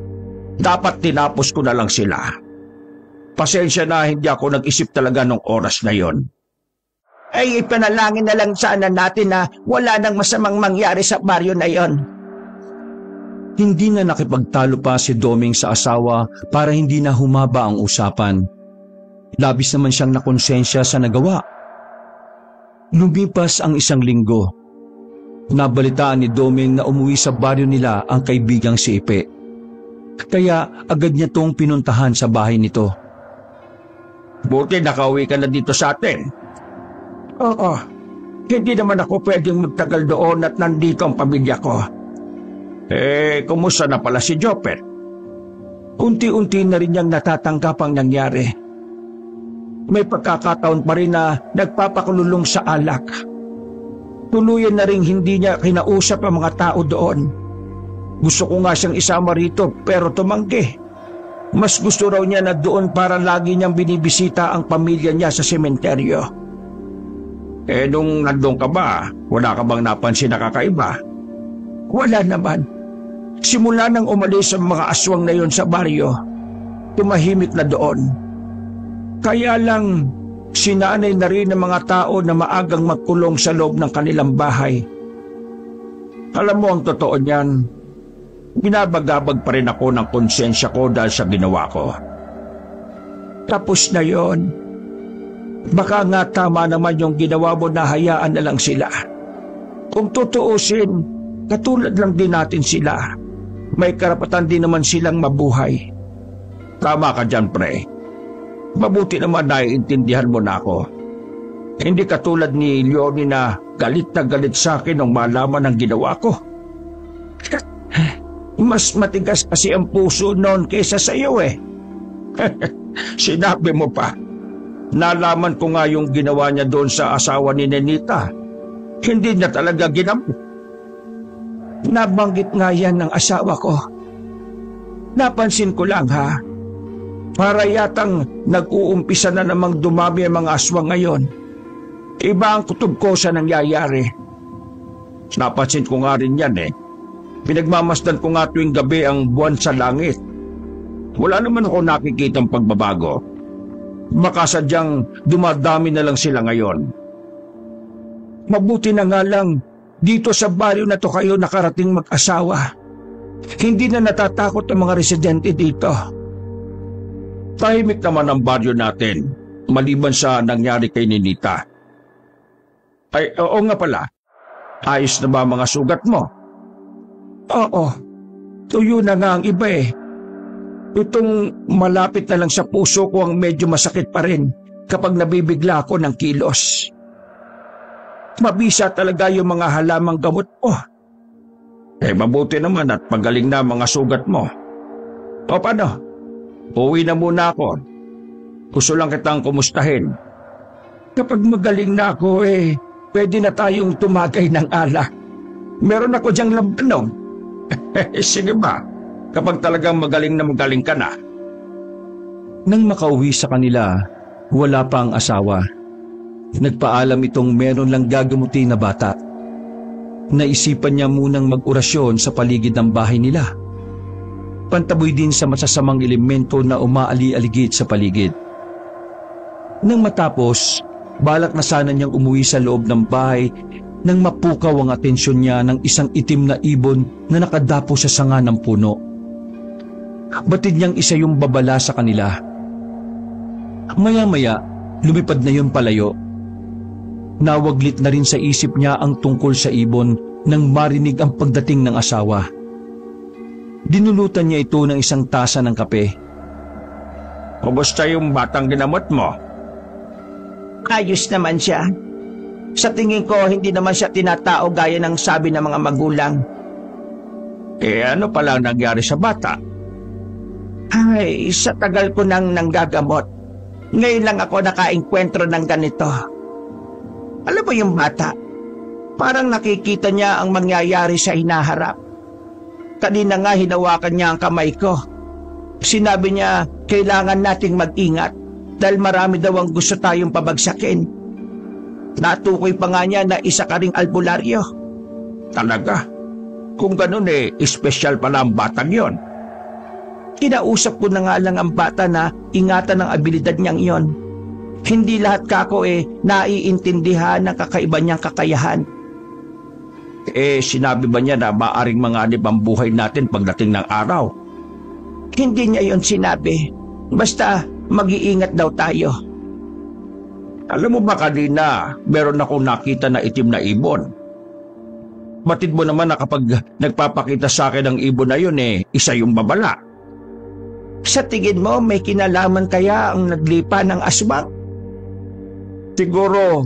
Dapat tinapos ko na lang sila. Pasensya na hindi ako nag-isip talaga nung oras na yon. Ipanalangin na lang sana natin na wala nang masamang mangyari sa baryo na yon. Hindi na nakipagtalo pa si Domeng sa asawa para hindi na humaba ang usapan. Labis naman siyang nakonsensya sa nagawa. Lumipas ang isang linggo. Nabalitaan ni Domeng na umuwi sa baryo nila ang kaibigang si Ipe. Kaya agad niya tong pinuntahan sa bahay nito. Buti nakauwi ka na dito sa atin. Oo. Hindi naman ako pwedeng magtagal doon at nandito ang pamilya ko. Kumusta na pala si Jopet? Unti-unti na rin niyang natatanggap ang nangyari. May pagkakataon pa rin na nagpapakululong sa alak. Tuluyan na rin hindi niya kinausap ang mga tao doon. Gusto ko nga siyang isama rito pero tumanggi. Mas gusto raw niya na doon para lagi niyang binibisita ang pamilya niya sa sementeryo. Nung nandun ka ba, wala ka bang napansin na kakaiba? Wala naman. Simula nang umalis ang mga aswang na yon sa baryo, tumahimik na doon. Kaya lang, sinanay na rin ng mga tao na maagang magkulong sa loob ng kanilang bahay. Alam mo ang totoo niyan, binabagabag pa rin ako ng konsensya ko dahil sa ginawa ko. Tapos na yon. Baka nga tama naman yung ginawa mo na hayaan na lang sila. Kung tutuusin, katulad lang din natin sila. May karapatan din naman silang mabuhay. Tama ka dyan, pre. Mabuti naman naiintindihan mo na ako. Hindi katulad ni Leonie na galit sa akin nung malaman ang ginawa ko. Mas matigas kasi ang puso noon kaysa sa iyo Sinabi mo pa. Nalaman ko nga yung ginawa niya doon sa asawa ni Nenita. Hindi niya talaga ginamit. Nabanggit nga yan ng asawa ko. Napansin ko lang para yatang nag-uumpisa na namang dumami ang mga aswang ngayon. Iba ang kutob ko sa nangyayari. Napansin ko nga rin yan Pinagmamasdan ko nga tuwing gabi ang buwan sa langit. Wala naman ako nakikitang pagbabago. Baka sadyang dumadami na lang sila ngayon. Mabuti na nga lang dito sa baryo na to kayo nakarating mag-asawa. Hindi na natatakot ang mga residente dito. Tahimik naman ang baryo natin, maliban sa nangyari kay Ninita. Oo nga pala, ayos na ba mga sugat mo? Oo, tuyo na nga ang iba Itong malapit na lang sa puso ko ang medyo masakit pa rin kapag nabibigla ako ng kilos. Mabisa talaga yung mga halamang gamot mo. Mabuti naman at magaling na mga sugat mo. O paano? Uwi na muna ako. Gusto lang kitang kumustahin. Kapag magaling na ako pwede na tayong tumagay ng alak. Meron ako diyang lambanog. Sige ba? Kapag talagang magaling ka na. Nang makauwi sa kanila, wala pa ang asawa. Nagpaalam itong meron lang gagamutin na bata. Naisipan niya munang mag-orasyon sa paligid ng bahay nila. pantaboy din sa masasamang elemento na umaali-aligid sa paligid. Nang matapos, balak na sana niyang umuwi sa loob ng bahay nang mapukaw ang atensyon niya ng isang itim na ibon na nakadapo sa sanga ng puno. Batid niyang isa yung babala sa kanila. Maya-maya, lumipad na yun palayo. Nawaglit na rin sa isip niya ang tungkol sa ibon nang marinig ang pagdating ng asawa. Dinulutan niya ito ng isang tasa ng kape. Kumusta yung batang ginamot mo? Ayos naman siya. Sa tingin ko, hindi naman siya tinatao gaya ng sabi ng mga magulang. Ano pala nangyari sa bata? Ay, sa tagal ko nang nanggagamot. Ngayon lang ako nakaengkwentro ng ganito. Alam mo yung bata? Parang nakikita niya ang mangyayari sa hinaharap. Kanina nga hinawakan niya ang kamay ko. Sinabi niya, kailangan nating mag-ingat dahil marami daw ang gusto tayong pabagsakin. Natukoy pa nga niya na isa ka ring albularyo. Talaga? Kung ganun espesyal pala ang batang yon. Kinausap ko na nga lang ang bata na ingatan ang abilidad niyang iyon. Hindi lahat kako naiintindihan ng kakaiba niyang kakayahan. Sinabi ba niya na maaring manganib ang buhay natin pagdating ng araw? Hindi niya yon sinabi. Basta mag-iingat daw tayo. Alam mo ba kanina, meron akong nakita na itim na ibon. Batid mo naman na kapag nagpapakita sa akin ang ibon na yun isa yung babala. Sa tingin mo, may kinalaman kaya ang naglipa ng aswang? Siguro,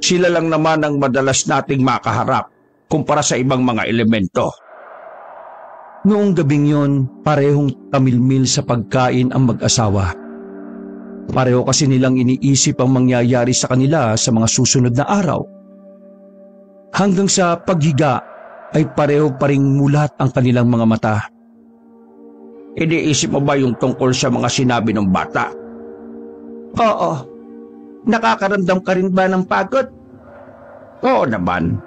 sila lang naman ang madalas nating makaharap kumpara sa ibang mga elemento. Noong gabing yon, parehong tamilmil sa pagkain ang mag-asawa. Pareho kasi nilang iniisip ang mangyayari sa kanila sa mga susunod na araw. Hanggang sa paghiga ay pareho pa ring mulat ang kanilang mga mata. Iniisip mo ba yung tungkol sa mga sinabi ng bata? Oo. Nakakaramdam ka rin ba ng pagod? Oo naman.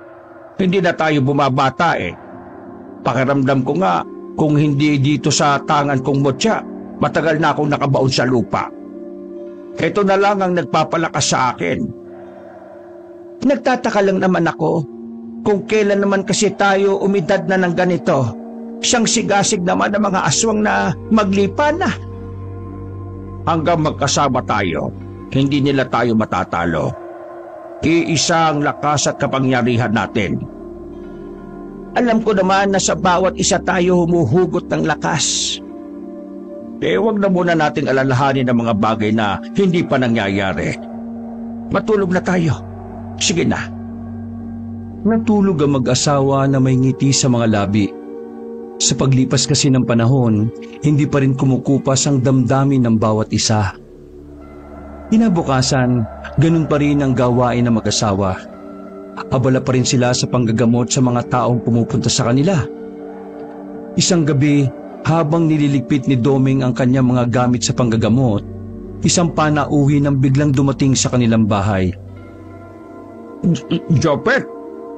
Hindi na tayo bumabata Pakiramdam ko nga, kung hindi dito sa tangan kong mutya, matagal na akong nakabaon sa lupa. Ito na lang ang nagpapalakas sa akin. Nagtataka lang naman ako kung kailan naman kasi tayo umidad na ng ganito. Siyang sigasig naman ng mga aswang na maglipa na. Hanggang magkasama tayo, hindi nila tayo matatalo. Iisa ang lakas at kapangyarihan natin. Alam ko naman na sa bawat isa tayo humuhugot ng lakas. Wag na muna nating alalahanin ang mga bagay na hindi pa nangyayari. Matulog na tayo. Sige na. Natulog ang mag-asawa na may ngiti sa mga labi. Sa paglipas kasi ng panahon, hindi pa rin kumukupas ang damdamin ng bawat isa. Kinabukasan, ganun pa rin ang gawain ng mag-asawa. Abala pa rin sila sa panggagamot sa mga taong pumupunta sa kanila. Isang gabi, habang nililigpit ni Doming ang kanyang mga gamit sa panggagamot, isang panauhi nang biglang dumating sa kanilang bahay. Jopet,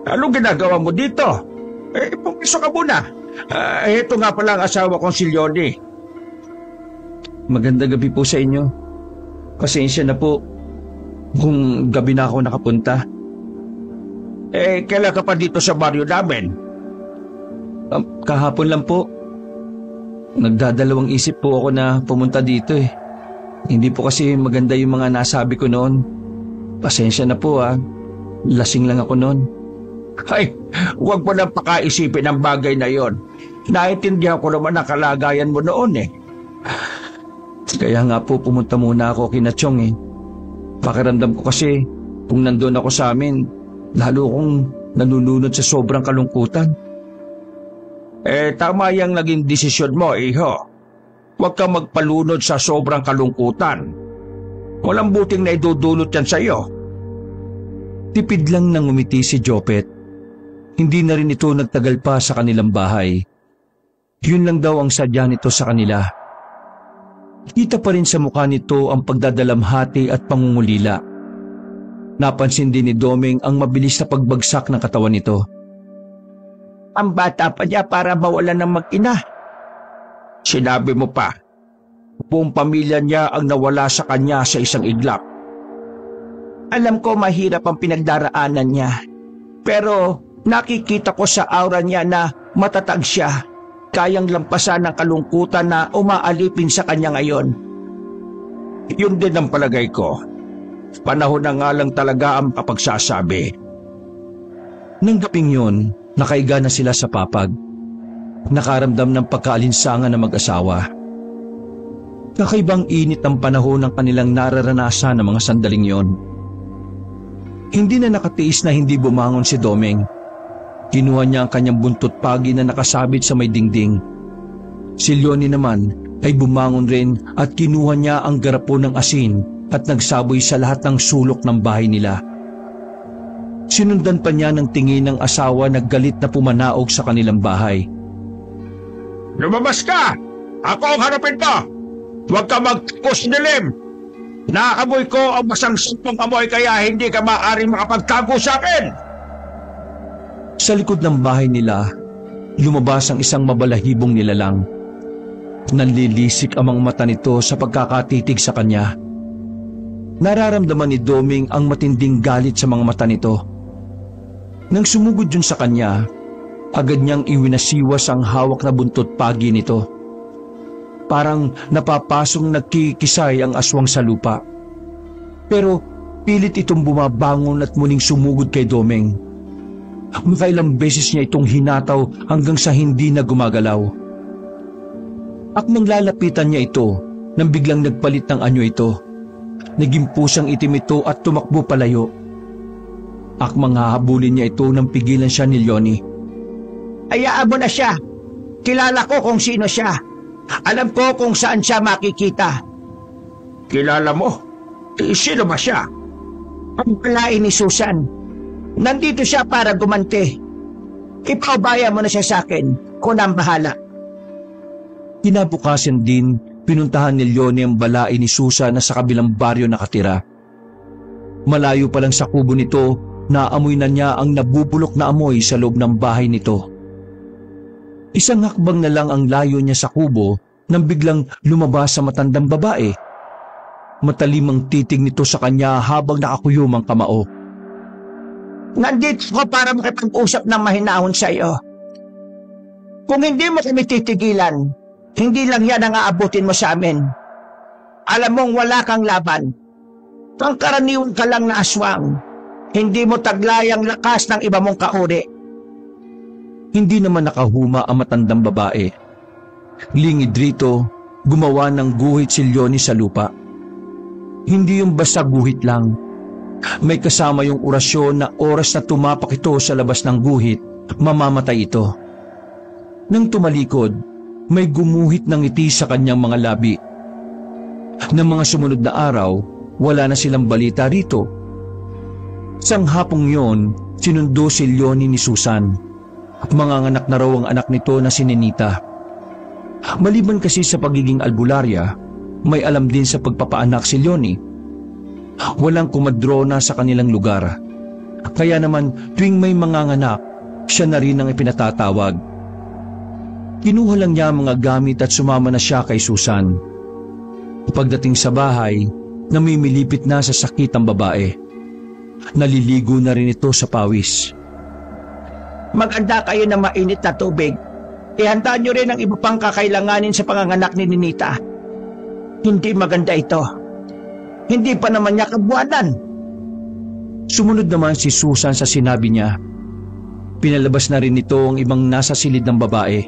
anong ginagawa mo dito? Pumiso ka muna. Ito nga pala ang asawa kong si Leonie. Magandang gabi po sa inyo. Pasensya na po kung gabi na ako nakapunta. Kailan ka pa dito sa baryo namin? Kahapon lang po. Nagdadalawang isip po ako na pumunta dito Hindi po kasi maganda yung mga nasabi ko noon. Pasensya na po Lasing lang ako noon. Ay, huwag mo nang pakaisipin ang bagay na yon. Naintindihan ko naman ang kalagayan mo noon Kaya nga po pumunta muna ako kina Chong Pakiramdam ko kasi kung nandun ako sa amin, lalo akong nalulunod sa sobrang kalungkutan. Tama yung naging desisyon mo, iho. Huwag kang magpalunod sa sobrang kalungkutan. Walang buting na idudulot yan sa'yo. Tipid lang nang umiti si Jopet. Hindi na rin ito nagtagal pa sa kanilang bahay. Yun lang daw ang sadya nito sa kanila. Kita pa rin sa mukha nito ang pagdadalamhati at pangungulila. Napansin din ni Doming ang mabilis na pagbagsak ng katawan nito. Ang bata pa niya para mawalan ng mag-ina. Sinabi mo pa, buong pamilya niya ang nawala sa kanya sa isang iglap. Alam ko mahirap ang pinagdaraanan niya, pero nakikita ko sa aura niya na matatag siya, kayang lampasan ang kalungkutan na umaalipin sa kanya ngayon. Yun din ang palagay ko. Panahon na nga lang talaga ang kapagsasabi. Nang gabing yun, nakaiga na sila sa papag. Nakaramdam ng pagkaalinsangan ng mag-asawa. Kakaibang init ang panahon ng kanilang nararanasan ng mga sandaling yon. Hindi na nakatiis na hindi bumangon si Domeng. Kinuha niya ang kanyang buntot pagi na nakasabit sa may dingding. Si Leonie naman ay bumangon rin at kinuha niya ang garapon ng asin at nagsaboy sa lahat ng sulok ng bahay nila. Sinundan pa niya ng tingin ng asawa na galit na pumanaog sa kanilang bahay. Lumabas ka! Ako ang harapin mo! Huwag ka magtukos dilim! Nakakamoy ko ang masang sampang amoy kaya hindi ka maaaring makapagtago sa akin! Sa likod ng bahay nila, lumabas ang isang mabalahibong nilalang. Nanlilisik ang mga mata nito sa pagkakatitig sa kanya. Nararamdaman ni Doming ang matinding galit sa mga mata nito. Nang sumugod yun sa kanya, agad niyang iwinasiwas ang hawak na buntot pagi nito. Parang napapasong nagkikisay ang aswang sa lupa. Pero pilit itong bumabangon at muling sumugod kay Domeng. Makailang beses niya itong hinataw hanggang sa hindi na gumagalaw. At nang lalapitan niya ito, nang biglang nagpalit ng anyo ito. Naging pusang itim ito at tumakbo palayo. Akmang hahabulin niya ito nang pigilan siya ni Leonie. Hayaan mo na siya. Kilala ko kung sino siya. Alam ko kung saan siya makikita. Kilala mo? Sino ba siya? Ang palain ni Susan. Nandito siya para gumante. Ipaubaya mo na siya sa akin. Kung ang bahala. Kinabukasan din, pinuntahan ni Leonie ang balai ni Susan na sa kabilang baryo nakatira. Malayo pa lang sa kubo nito, naamoy na niya ang nabubulok na amoy sa loob ng bahay nito. Isang hakbang na lang ang layo niya sa kubo nang biglang lumabas sa matandang babae. Matalim ang titig nito sa kanya habang nakakuyom ang kamao. Nandito ko para makipag-usap ng mahinahon sa iyo. Kung hindi mo kami titigilan, hindi lang yan ang aabutin mo sa amin. Alam mong wala kang laban. Pangkaraniwan ka lang na aswang. Hindi mo taglay ang lakas ng iba mong kauri. Hindi naman nakahuma ang matandang babae. Lingid rito, gumawa ng guhit si Leonie sa lupa. Hindi yung basta guhit lang. May kasama yung orasyon na oras na tumapak ito sa labas ng guhit, mamamatay ito. Nang tumalikod, may gumuhit ng ngiti sa kanyang mga labi. Nang mga sumunod na araw, wala na silang balita rito. Sang hapong yon, sinundo si Leonie ni Susan. Manganganak na raw ang anak nito na si Nenita. Maliban kasi sa pagiging albularya, may alam din sa pagpapaanak si Leonie. Walang kumadrona sa kanilang lugar. Kaya naman tuwing may manganganak, siya na rin ang ipinatatawag. Kinuha lang niya ang mga gamit at sumama na siya kay Susan. Pagdating sa bahay, namimilipit na sa sakit ang babae. Naliligo na rin ito sa pawis. Maganda kayo ng mainit na tubig. Ihanda nyo rin ang iba pang kakailanganin sa panganganak ni Nenita. Hindi maganda ito. Hindi pa naman niya kabuwanan. Sumunod naman si Susan sa sinabi niya. Pinalabas na rin ito ang ibang nasa silid ng babae.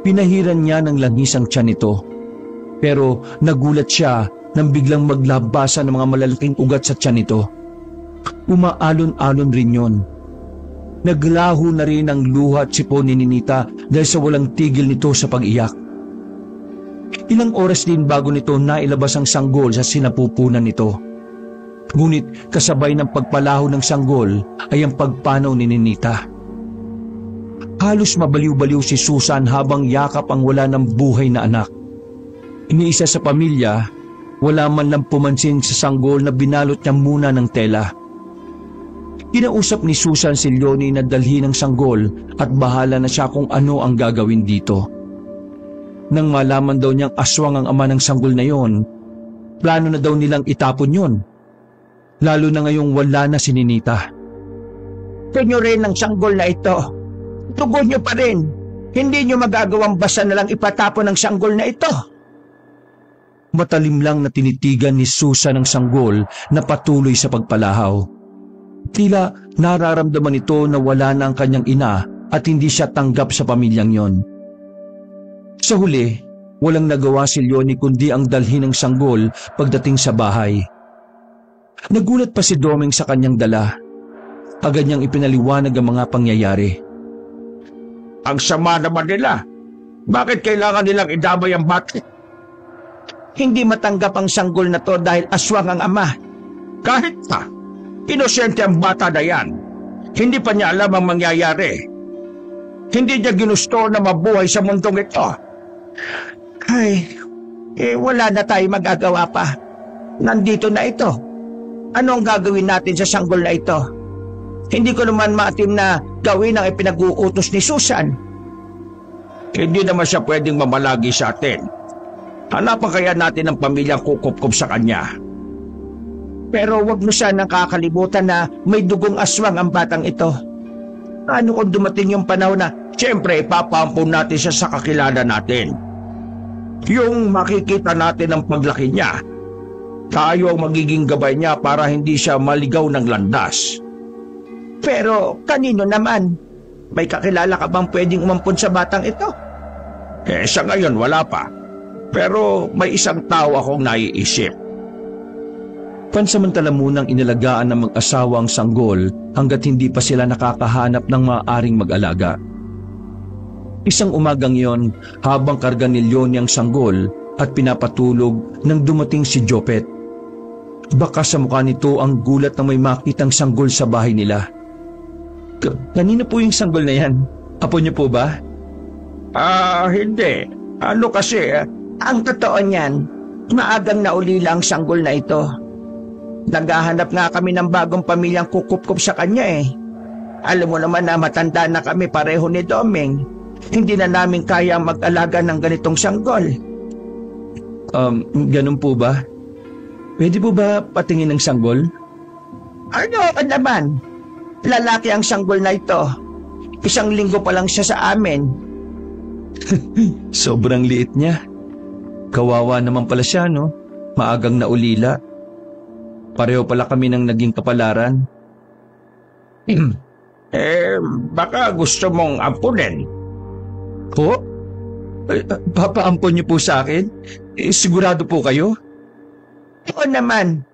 Pinahiran niya ng langis ang tiyan nito. Pero nagulat siya nang biglang maglabasan ng mga malalaking ugat sa tiyan nito. Umaalon-alon rin yon. Naglaho na rin ang luha at sipon ni Nenita dahil sa walang tigil nito sa pag-iyak. Ilang oras din bago nito nailabas ang sanggol sa sinapupunan nito. Ngunit kasabay ng pagpalaho ng sanggol ay ang pagpanaw ni Nenita. Halos mabaliw-baliw si Susan habang yakap ang wala ng buhay na anak. Iniisa sa pamilya, wala man lang pumansin sa sanggol na binalot niya muna ng tela. Kinausap ni Susan si Leonie na dalhin ang sanggol at bahala na siya kung ano ang gagawin dito. Nang malaman daw niyang aswang ang ama ng sanggol na yon, plano na daw nilang itapon yon. Lalo na ngayong wala na si Ninita. Tunyo rin ang sanggol na ito. Tugon nyo pa rin. Hindi nyo magagawang basta na lang ipatapon ang sanggol na ito. Matalim lang na tinitigan ni Susan ang sanggol na patuloy sa pagpalahaw. Tila nararamdaman ito na wala na ang kanyang ina at hindi siya tanggap sa pamilyang yon. Sa huli, walang nagawa si Leonie kundi ang dalhin ng sanggol pagdating sa bahay. Nagulat pa si Doming sa kanyang dala. Agad niyang ipinaliwanag ang mga pangyayari. Ang sama naman nila. Bakit kailangan nilang idamay ang bata? Hindi matanggap ang sanggol na to dahil aswang ang ama. Kahit pa, inosente ang bata na yan. Hindi pa niya alam ang mangyayari. Hindi niya ginusto na mabuhay sa mundong ito. Ay, wala na tayo magagawa pa. Nandito na ito. Ano ang gagawin natin sa sanggol na ito? Hindi ko naman maatim na gawin ang ipinag-uutos ni Susan. Hindi naman siya pwedeng mamalagi sa atin. Hanapan kaya natin ang pamilyang kukupkup sa kanya. Pero wag mo siya nakakalimutan na may dugong aswang ang batang ito. Ano kung dumating yung panahon na siyempre ipapampun natin siya sa kakilala natin? Yung makikita natin ang paglaki niya, tayo ang magiging gabay niya para hindi siya maligaw ng landas. Pero kanino naman? May kakilala ka bang pwedeng umampun sa batang ito? Sa ngayon wala pa. Pero may isang tao akong naiisip. Pansamantala munang inalagaan ng mag-asawa ang sanggol hanggat hindi pa sila nakakahanap ng maaaring mag-alaga. Isang umagang yon, habang karga ni Leonie ang sanggol at pinapatulog nang dumating si Jopet. Baka sa mukha nito ang gulat na may makitang sanggol sa bahay nila. Kanino po yung sanggol na yan? Apo niyo po ba? Hindi. Ano kasi, ang totoo niyan, maagang naulila ang sanggol na ito. Naghahanap nga kami ng bagong pamilyang kukupkup sa kanya eh. Alam mo naman na matanda na kami pareho ni Doming. Hindi na namin kaya mag-alaga ng ganitong sanggol. Ganun po ba? Pwede po ba patingin ng sanggol? Ano ka naman? Lalaki ang sanggol na ito. 1 linggo pa lang siya sa amin. Sobrang liit niya. Kawawa naman pala siya, no? Maagang naulila. Pareho pala kami ng naging kapalaran. Baka gusto mong ampunin. Ho? Papaampon niyo po sa akin? Sigurado po kayo? Oo naman.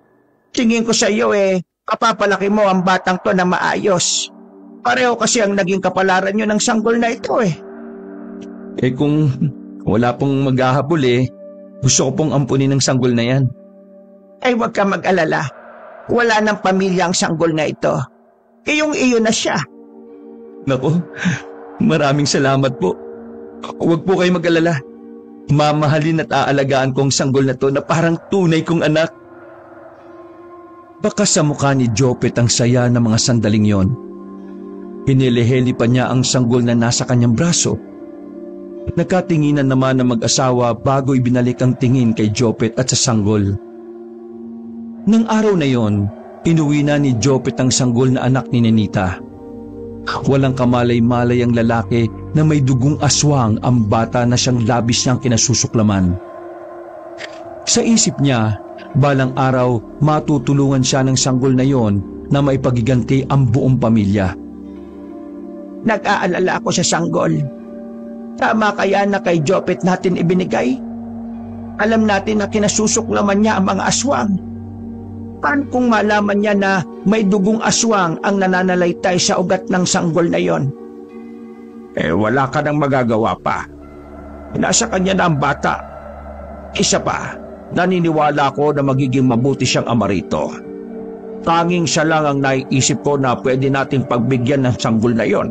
Tingin ko sa iyo kapapalaki mo ang batang to na maayos. Pareho kasi ang naging kapalaran nyo ng sanggol na ito eh. Kung wala pong maghahabol gusto ko pong ampunin ng sanggol na yan. Ay huwag ka mag-alala. Wala ng pamilya ang sanggol na ito. Iyong-iyo na siya. Naku, maraming salamat po. Huwag po kayo mag-alala. Mamahalin at aalagaan ko ang sanggol na to na parang tunay kong anak. Baka sa mukha ni Jopet ang saya ng mga sandaling yon. Hiniliheli pa niya ang sanggol na nasa kanyang braso. Nagkatinginan naman ang mag-asawa bago ibinalik ang tingin kay Jopet at sa sanggol. Nang araw na yon, inuwi na ni Jopet ang sanggol na anak ni Ninita. Walang kamalay-malay ang lalaki na may dugong aswang ang bata na siyang labis niyang kinasusuklaman. Sa isip niya, balang araw matutulungan siya ng sanggol na yon na maipagiganti ang buong pamilya. Nag-aalala ako sa sanggol. Tama kaya na kay Jopet natin ibinigay? Alam natin na kinasusuklaman niya ang mga aswang. Paano kung malaman niya na may dugong aswang ang nananalaytay sa ugat ng sanggol na yon? Wala ka nang magagawa pa. Nasa kanya na ang bata. Isa pa, naniniwala ko na magiging mabuti siyang ama rito. Tanging siya lang ang naiisip ko na pwede nating pagbigyan ng sanggol na yon.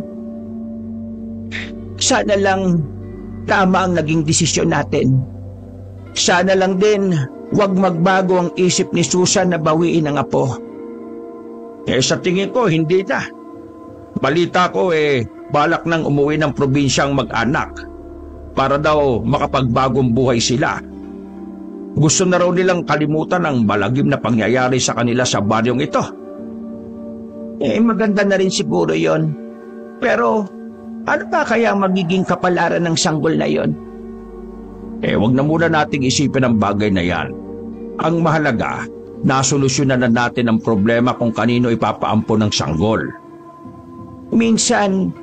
Sana lang tama ang naging desisyon natin. Sana lang din huwag magbago ang isip ni Susan na bawiin ang apo. Sa tingin ko, hindi na. Balita ko balak nang umuwi ng probinsyang mag-anak. para daw makapagbagong buhay sila. Gusto na raw nilang kalimutan ang malagim na pangyayari sa kanila sa baryong ito. Maganda na rin siguro yon. Pero ano pa kaya magiging kapalaran ng sanggol na yon? Wag na muna nating isipin ang bagay na yan. Ang mahalaga, nasolusyonan na natin ang problema kung kanino ipapaampo ng sanggol. Minsan,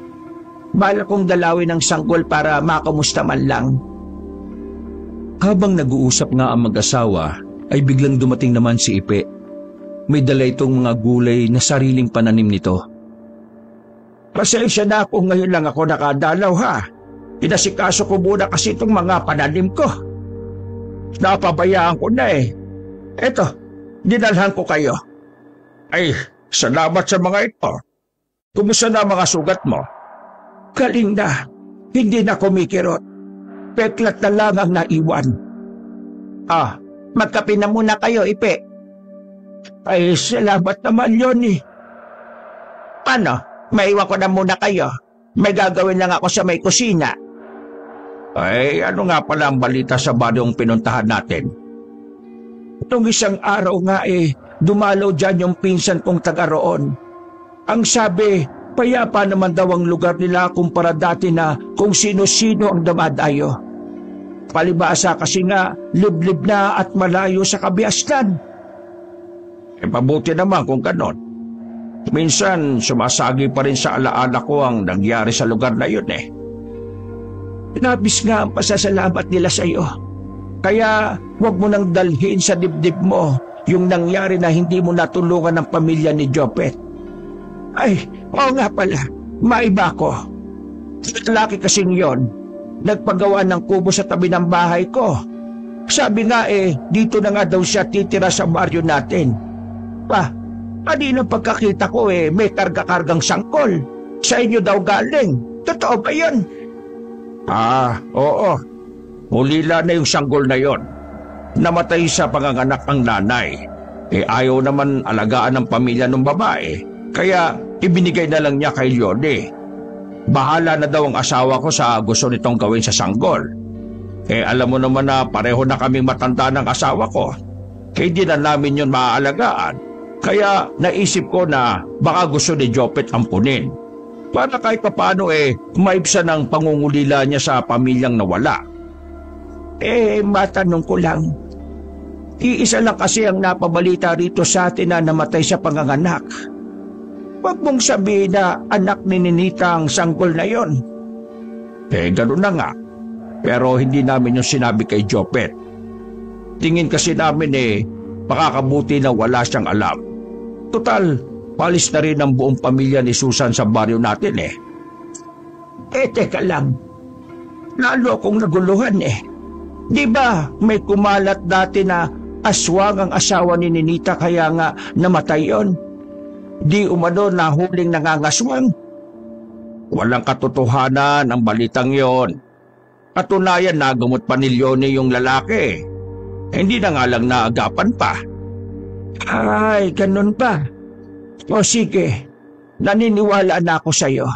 bala kong dalawin ng sanggol para makamusta man lang. Habang nag-uusap nga ang mag-asawa, ay biglang dumating naman si Ipe. May dala itong mga gulay na sariling pananim nito. Pasensya na kung ngayon lang ako nakadalaw ha. Pinasikaso ko muna kasi itong mga pananim ko. Napabayaan ko na eh. Eto, dinalhan ko kayo. Ay, salamat sa mga ito. Kumusta na mga sugat mo? Galing na. Hindi na kumikirot. Peklat na lang ang naiwan. Magkape na muna kayo, Ipe. Ay, salamat naman yun eh. Paano? Maiwan ko na muna kayo. May gagawin lang ako sa may kusina. Ay, ano nga pala ang balita sa baryong pinuntahan natin? Itong isang araw nga dumalaw dyan yung pinsan kong taga roon. Ang sabi, payapa naman daw ang lugar nila kumpara dati na kung sino-sino ang dumadayo. Palibasa kasi nga, liblib na at malayo sa kabiasnan. Pabuti naman kung ganon. Minsan, sumasagi pa rin sa alaala ko ang nangyari sa lugar na yun eh. Nabis nga ang pasasalamat nila sa iyo. Kaya, huwag mo nang dalhin sa dibdib mo yung nangyari na hindi mo natulungan ng pamilya ni Jopet. Ay, oo nga pala, maiba ko. Lalaki kasing yon, nagpagawa ng kubo sa tabi ng bahay ko. Sabi nga dito na nga daw siya titira sa baryo natin. Kanina pagkakita ko may karga-kargang sangkol. Sa inyo daw galing. Totoo ba yun? Oo. Ulila na yung sanggol na yon. Namatay sa panganganak ng nanay. Ayaw naman alagaan ng pamilya ng babae. Kaya ibinigay na lang niya kay Leone. Bahala na daw ang asawa ko sa gusto nitong gawin sa sanggol. Alam mo naman na pareho na kaming matanda ng asawa ko. Kaya di na namin yun maaalagaan. Kaya naisip ko na baka gusto ni Jopet ampunin. Para kahit papaano maibsan ang pangungulila niya sa pamilyang nawala. Matanong ko lang. Iisa lang kasi ang napabalita rito sa atin na namatay sa panganganak. Huwag mong sabihin na anak ni Ninita ang sanggol na yon. Ganun na nga. Pero hindi namin yung sinabi kay Jopet. Tingin kasi namin makakabuti na wala siyang alam. Total, palis na rin ang buong pamilya ni Susan sa baryo natin Teka lang. Lalo akong naguluhan Di ba may kumalat dati na aswang ang asawa ni Ninita kaya nga namatay yon? Di umano na huling nangangaswang? Walang katotohanan ang balitang yon. Katunayan nagamot pa ni Leone yung lalaki. Hindi na nga lang naagapan pa. Ay, ganun pa. O sige, naniniwala na ako sa'yo.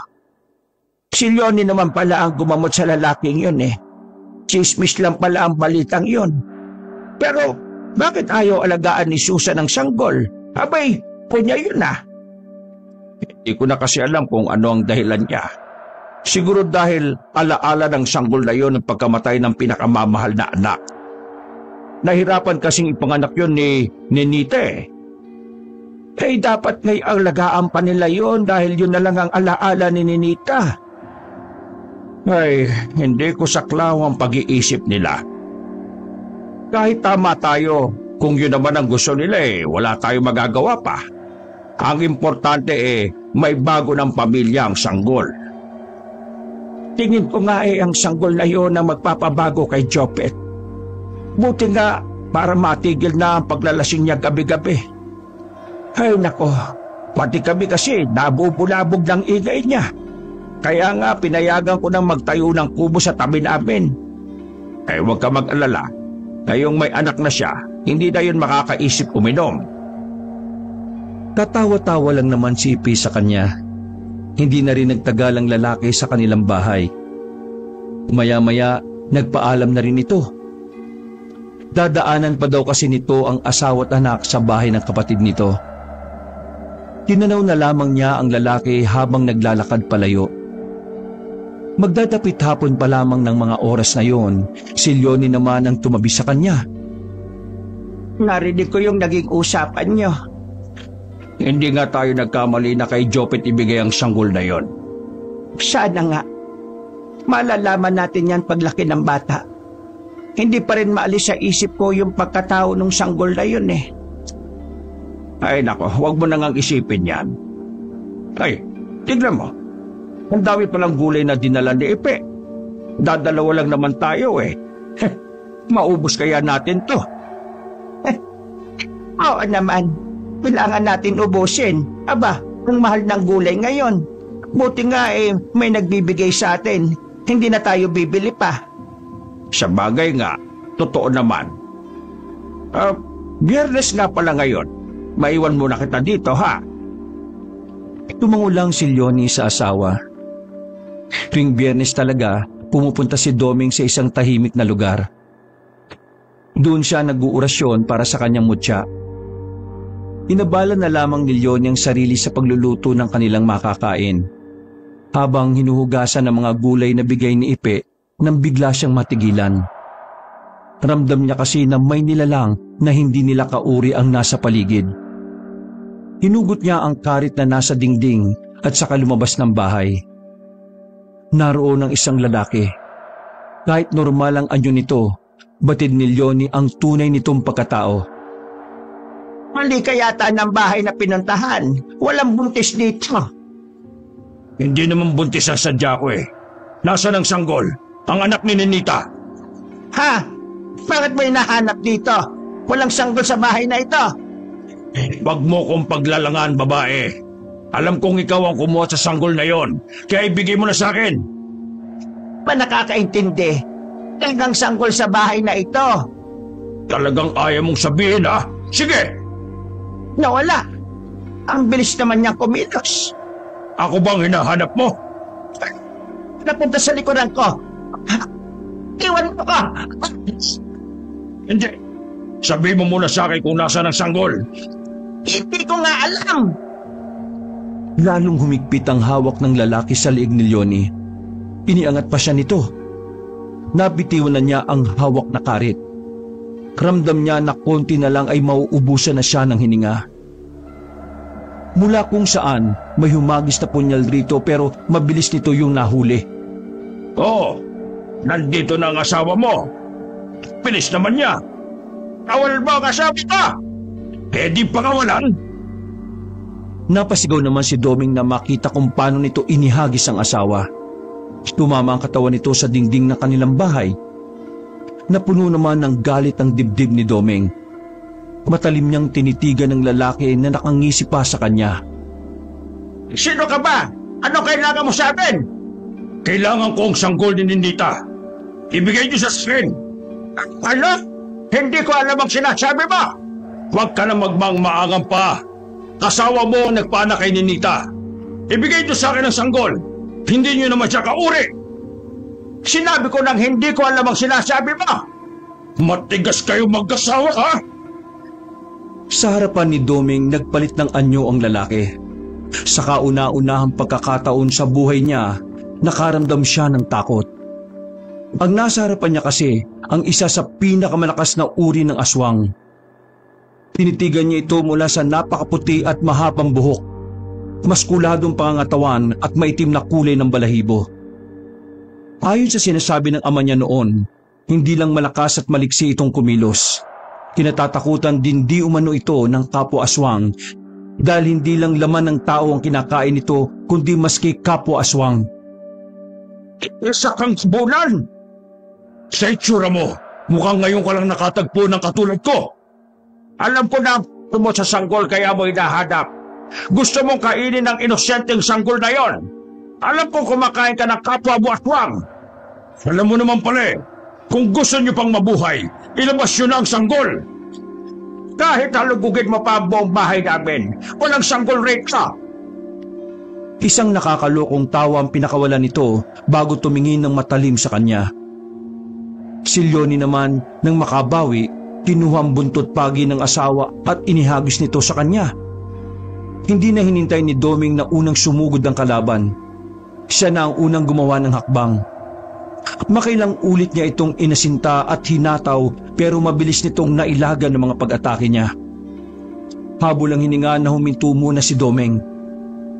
Si Leone naman pala ang gumamot sa lalaking yun Chismis lang pala ang balitang yun. Pero bakit ayaw alagaan ni Susan ang sanggol? Abay, punya yun Hindi ko na kasi alam kung ano ang dahilan niya. Siguro dahil alaala ng sanggol na yun ang pagkamatay ng pinakamamahal na anak. Nahirapan kasing ipanganak yun ni Ninita dapat ngay alagaan pa nila yun dahil yun na lang ang alaala ni Ninita. Ay, hindi ko saklaw ang pag-iisip nila. Kahit tama tayo, kung yun naman ang gusto nila wala tayong magagawa pa. Ang importante may bago ng pamilya ang sanggol. Tingin ko nga ang sanggol na yun ang magpapabago kay Jopet. Buti nga para matigil na ang paglalasing niya gabi-gabi. Ay nako, pati kami kasi nabubulabog ng ingay niya. Kaya nga pinayagan ko nang magtayo ng kubo sa tabi namin. Huwag ka mag-alala. Ngayong may anak na siya, hindi na yun makakaisip uminom. Tatawa-tawa lang naman si Ipe sa kanya. Hindi na rin nagtagal ang lalaki sa kanilang bahay. Maya-maya, nagpaalam na rin ito. Dadaanan pa daw kasi nito ang asawa at anak sa bahay ng kapatid nito. Tinanaw na lamang niya ang lalaki habang naglalakad palayo. Magdadapit hapon pa lamang ng mga oras na yon, si Leonie naman ang tumabi sa kanya. Narinig ko yung naging usapan niyo. Hindi nga tayo nagkamali na kay Jopet ibigay ang sanggol na yon. Sana nga. Malalaman natin yan paglaki ng bata. Hindi pa rin maalis sa isip ko yung pagkatao ng sanggol na yun eh. Ay nako, huwag mo nang isipin yan. Ay, tignan mo. Ang dami palang gulay na dinala ni Ipe. Dadalawa lang naman tayo eh. Maubos kaya natin to. Oo naman. Kailangan natin ubusin. Aba, ang mahal ng gulay ngayon. Buti nga may nagbibigay sa atin. Hindi na tayo bibili pa. Sa bagay nga, totoo naman. Biyernes nga pala ngayon. Maiwan muna kita dito, ha? Tumango lang si Leonie sa asawa. Tuwing Biyernes talaga, pumupunta si Doming sa isang tahimik na lugar. Doon siya nag-uurasyon para sa kanyang mutya. Inabala na lamang ni Leonie ang sarili sa pagluluto ng kanilang makakain. Habang hinuhugasan ng mga gulay na bigay ni Ipe, nang bigla siyang matigilan. Ramdam niya kasi na may nilalang na hindi nila kauri ang nasa paligid. Hinugot niya ang karit na nasa dingding at saka lumabas ng bahay. Naroon ang isang lalaki. Kahit normal ang anyo nito, batid ni Leonie ang tunay nitong pagkatao. Mali ka yata ng bahay na pinuntahan. Walang buntis dito. Hindi naman buntis ang sadya ko eh. Nasaan ang sanggol? Ang anak ni Ninita. Ha? Bakit mo hinahanap dito? Walang sanggol sa bahay na ito. Wag mo kong paglalangan, babae. Alam kong ikaw ang kumuha sa sanggol na yon, kaya ibigay mo na sa akin. Ba nakakaintindi? Talagang sanggol sa bahay na ito. Talagang ayaw mong sabihin, ha? Sige! Nawala. Ang bilis naman niyang kumilos. Ako bang hinahanap mo? Napunta sa likuran ko. Iwan mo ko. Hindi. Sabihin mo muna sa akin kung nasaan ang sanggol. Hindi ko nga alam. Lalong humigpit ang hawak ng lalaki sa liig ni Leonie. Iniangat pa siya nito. Nabitiwan na niya ang hawak na karit. Ramdam niya na konti na lang ay mauubusan na siya ng hininga. Mula kung saan may humagis na punyal rito pero mabilis nito yung nahuli. Oo, nandito na ang asawa mo. Bilis naman niya. Awal ba ang asawa ka? Eh di pangawalan. Napasigaw naman si Doming na makita kung paano nito inihagis ang asawa. Tumama ang katawan nito sa dingding ng kanilang bahay. Napuno naman ng galit ang dibdib ni Doming. Matalim niyang tinitigan ng lalaki na nakangisi pa sa kanya. Sino ka ba? Ano kailangan mo sa atin? Kailangan ko ang sanggol ni Ninita. Ibigay niyo sa akin. Ano? Hindi ko alam ang sinasabi mo. Huwag ka na magmang-maangang pa. Kasawa mo ang nagpaanak kay Ninita. Ibigay niyo sa akin ang sanggol. Hindi niyo naman siya kauri. Sinabi ko nang hindi ko alam ang sinasabi mo. Matigas kayo mag-asawa, ha? Sa harapan ni Doming, nagpalit ng anyo ang lalaki. Sa kauna-unahang pagkakataon sa buhay niya, nakaramdam siya ng takot. Ang nasa harapan niya kasi, ang isa sa pinakamalakas na uri ng aswang. Tinitigan niya ito mula sa napakaputi at mahabang buhok, maskuladong pangangatawan at maitim na kulay ng balahibo. Ayon sa sinasabi ng ama niya noon, hindi lang malakas at maliksi itong kumilos. Kinatatakutan din di umano ito ng kapwa aswang dahil hindi lang laman ng tao ang kinakain nito kundi maski kapwa aswang. Isa kang bulan! Sa itsura mo, mukhang ngayon ka lang nakatagpo ng katulad ko. Alam ko na mo sa sanggol kaya mo hinahanap. Gusto mong kainin ng inosyenteng sanggol na yon. Alam ko kumakain ka ng kapwa mo aswang. Alam mo naman pala kung gusto niyo pang mabuhay, ilabas nyo na ang sanggol. Kahit halugugin mo pa ang buong bahay namin, walang sanggol rito. Isang nakakalokong tawa ang pinakawalan nito bago tumingin ng matalim sa kanya. Si Leonie naman, nang makabawi, kinuha ang buntot pagi ng asawa at inihagis nito sa kanya. Hindi na hinintay ni Doming na unang sumugod ang kalaban. Siya na ang unang gumawa ng hakbang. Makailang ulit niya itong inasinta at hinataw pero mabilis nitong nailagan ng mga pag-atake niya. Habol ang hininga na huminto muna si Doming.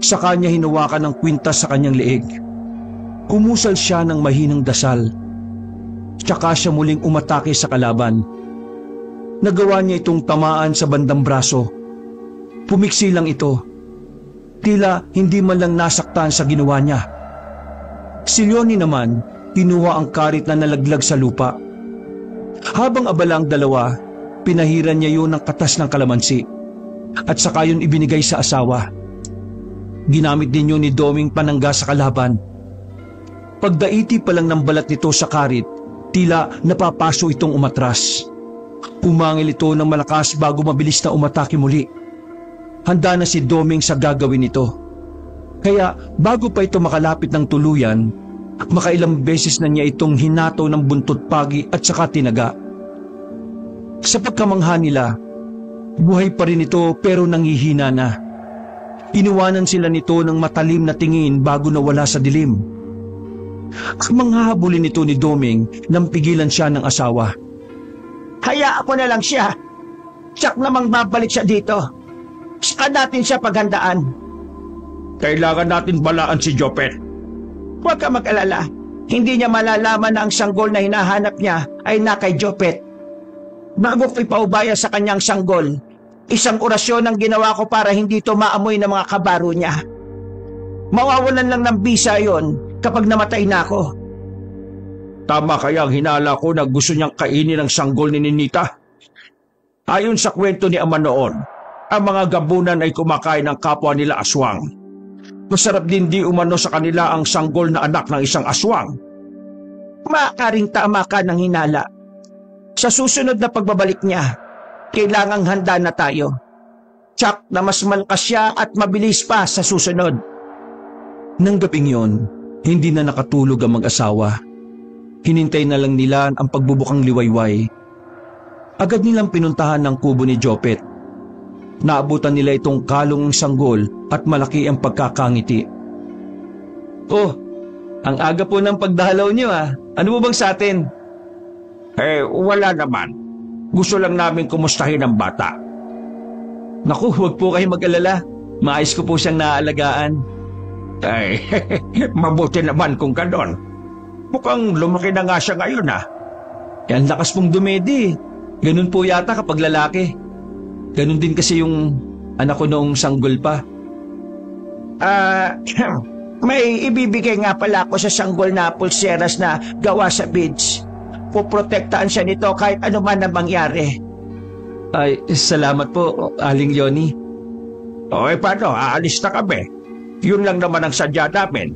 Sa kanya hinawakan ng kwintas sa kanyang leeg. Kumusal siya ng mahinang dasal. Tsaka siya muling umatake sa kalaban. Nagawa niya itong tamaan sa bandang braso. Pumiksi lang ito. Tila hindi man lang nasaktan sa ginawa niya. Si Leonie naman, kinuha ang karit na nalaglag sa lupa. Habang abala ang dalawa, pinahiran niya yun ng katas ng kalamansi. At saka yun ibinigay sa asawa. Ginamit din yun ni Doming panangga sa kalaban. Pagdaiti pa lang ng balat nito sa karit, tila napapaso itong umatras. Umangil ito ng malakas bago mabilis na umatake muli. Handa na si Doming sa gagawin nito. Kaya bago pa ito makalapit ng tuluyan, makailang beses na niya itong hinato ng buntot pagi at saka tinaga. Sa pagkamangha nila, buhay pa rin ito pero nangihina na. Iniwanan sila nito ng matalim na tingin bago nawala sa dilim. Manghahabulin ito ni Doming nang pigilan siya ng asawa. Hayaan ko na lang siya. Tsak namang babalik siya dito. Saka natin siya paghandaan. Kailangan natin balaan si Jopet. Huwag ka mag-alala. Hindi niya malalaman na ang sanggol na hinahanap niya ay na kay Jopet. Bago ko ipaubaya sa kanyang sanggol, isang orasyon ang ginawa ko para hindi ito maamoy ng mga kabaro niya. Mawawalan lang ng bisa yon kapag namatay na ako. Tama kaya ang hinala ko na gusto niyang kainin ang sanggol ni Ninita. Ayon sa kwento ni Ama noon, ang mga gabunan ay kumakain ng kapwa nila aswang. Masarap din di umano sa kanila ang sanggol na anak ng isang aswang. Maakaring tama ka ng hinala. Sa susunod na pagbabalik niya, kailangang handa na tayo. Tsak na mas malakas siya at mabilis pa sa susunod. Nang gabing yon, hindi na nakatulog ang mag-asawa. Hinintay na lang nila ang pagbubukang liwayway. Agad nilang pinuntahan ng kubo ni Jopet. Naabutan nila itong kalong ng sanggol at malaki ang pagkakangiti. Oh, ang aga po ng pagdalaw niyo ah. Ano mo bang sa atin? Wala naman. Gusto lang namin kumustahin ang bata. Naku, huwag po kayo mag-alala. Maayos ko po siyang naaalagaan. Mabuti naman kung ganon. Mukhang lumaki na nga siya ngayon ah. Ang lakas pong dumedi. Ganun po yata kapag lalaki. Ganun din kasi yung anak ko noong sanggol pa. May ibibigay nga pala ako sa sanggol na pulseras na gawa sa beads. Puprotektaan siya nito kahit ano man ang mangyari. Ay, salamat po, Aling Leonie. Paano? Aalis na kami. Yun lang naman ang sadya namin.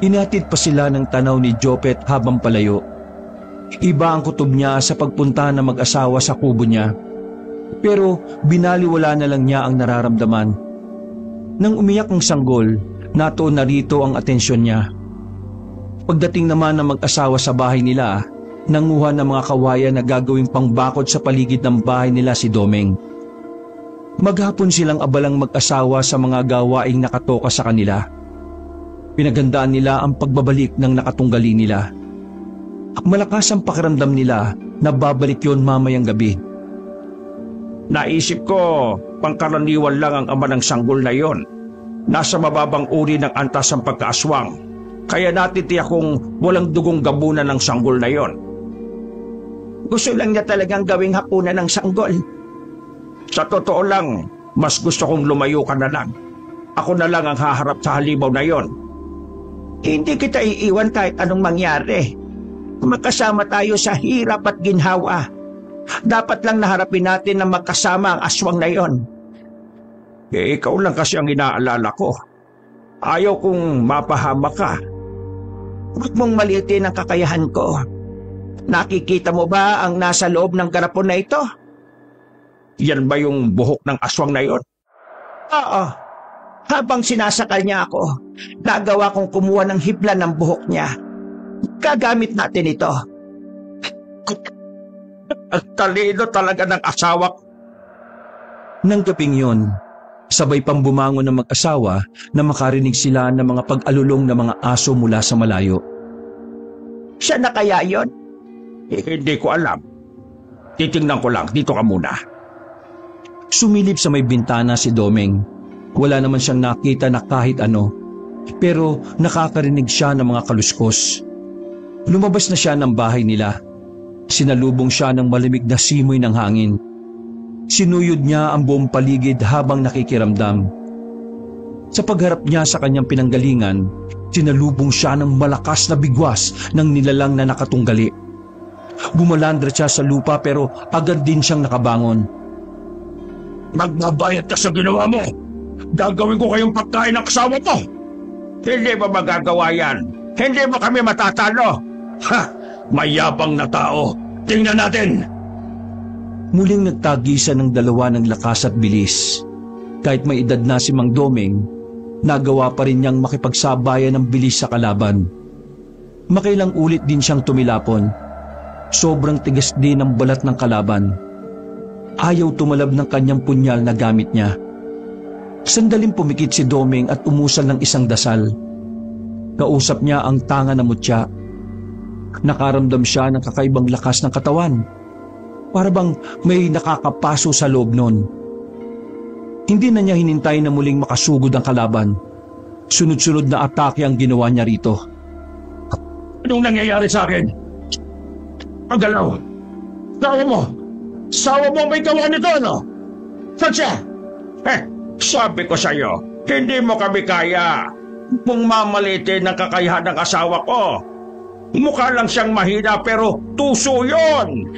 Inatid pa sila ng tanaw ni Jopet habang palayo. Iba ang kutob niya sa pagpunta ng mag-asawa sa kubo niya. Pero binaliwala na lang niya ang nararamdaman. Nang umiyak ang sanggol, natuon na rito ang atensyon niya. Pagdating naman ng mag-asawa sa bahay nila, nanguha ng mga kawayan na gagawing pangbakod sa paligid ng bahay nila si Doming. Maghapon silang abalang mag-asawa sa mga gawaing nakatoka sa kanila. Pinaghandaan nila ang pagbabalik ng nakatunggali nila. Malakas ang pakiramdam nila na babalik yon mamayang gabi. Naisip ko, pangkaraniwan lang ang ama ng sanggol na yon. Nasa mababang uri ng antas ang pagkaaswang. Kaya natitiyak kong walang dugong gabunan ng sanggol na yon. Gusto lang niya talagang gawing hapunan ng sanggol. Sa totoo lang, mas gusto kong lumayo ka na lang. Ako na lang ang haharap sa halimaw na yon. Hindi kita iiwan kahit anong mangyari. Magkasama tayo sa hirap at ginhawa. Dapat lang naharapin natin na magkasama ang aswang na yon. Ikaw lang kasi ang inaalala ko. Ayaw kong mapahama ka. Huwag mong maliitin ang kakayahan ko. Nakikita mo ba ang nasa loob ng garapon na ito? Yan ba yung buhok ng aswang na yon? Oo. Habang sinasakal niya ako, nagawa kong kumuha ng hibla ng buhok niya. Gagamit natin ito. Ang talino talaga ng asawa ko. Nang gabing yon, sabay pang bumangon ng mag-asawa na makarinig sila ng mga pag-alulong ng mga aso mula sa malayo. Siya na kaya yon? Hindi ko alam. Titingnan ko lang, dito ka muna. Sumilip sa may bintana si Domeng. Wala naman siyang nakita na kahit ano, pero nakakarinig siya ng mga kaluskos. Lumabas na siya ng bahay nila. Sinalubong siya ng malamig na simoy ng hangin. Sinuyod niya ang buong paligid habang nakikiramdam. Sa pagharap niya sa kanyang pinanggalingan, sinalubong siya ng malakas na bigwas ng nilalang na nakatunggali. Bumalandra siya sa lupa pero agad din siyang nakabangon. Magbabayad ka sa ginawa mo. Gagawin ko kayong pagkain ng asawa ko. Hindi ba magagawa yan? Hindi mo kami matatalo. Ha! Mayabang na tao. Tingnan natin. Muling nagtagisan ng dalawa ng lakas at bilis. Kahit may edad na si Mang Domeng, nagawa pa rin niyang makipagsabayan ng bilis sa kalaban. Makailang ulit din siyang tumilapon. Sobrang tigas din ang balat ng kalaban. Ayaw tumalab ng kanyang punyal na gamit niya. Sandaling pumikit si Domeng at umusal ng isang dasal. Kausap niya ang tanga na mutya. Nakaramdam siya ng kakaibang lakas ng katawan. Para bang may nakakapaso sa loob nun. Hindi na niya hinintay na muling makasugod ang kalaban. Sunod-sunod na atake ang ginawa niya rito. Anong nangyayari sa akin? Pagalaw. Sawa mo may gawa nito, no? Saan siya? Sabi ko sa'yo, hindi mo kami kaya. Kung mamalitin ang kakayahan ng asawa ko. Mukha lang siyang mahina pero tuso yun.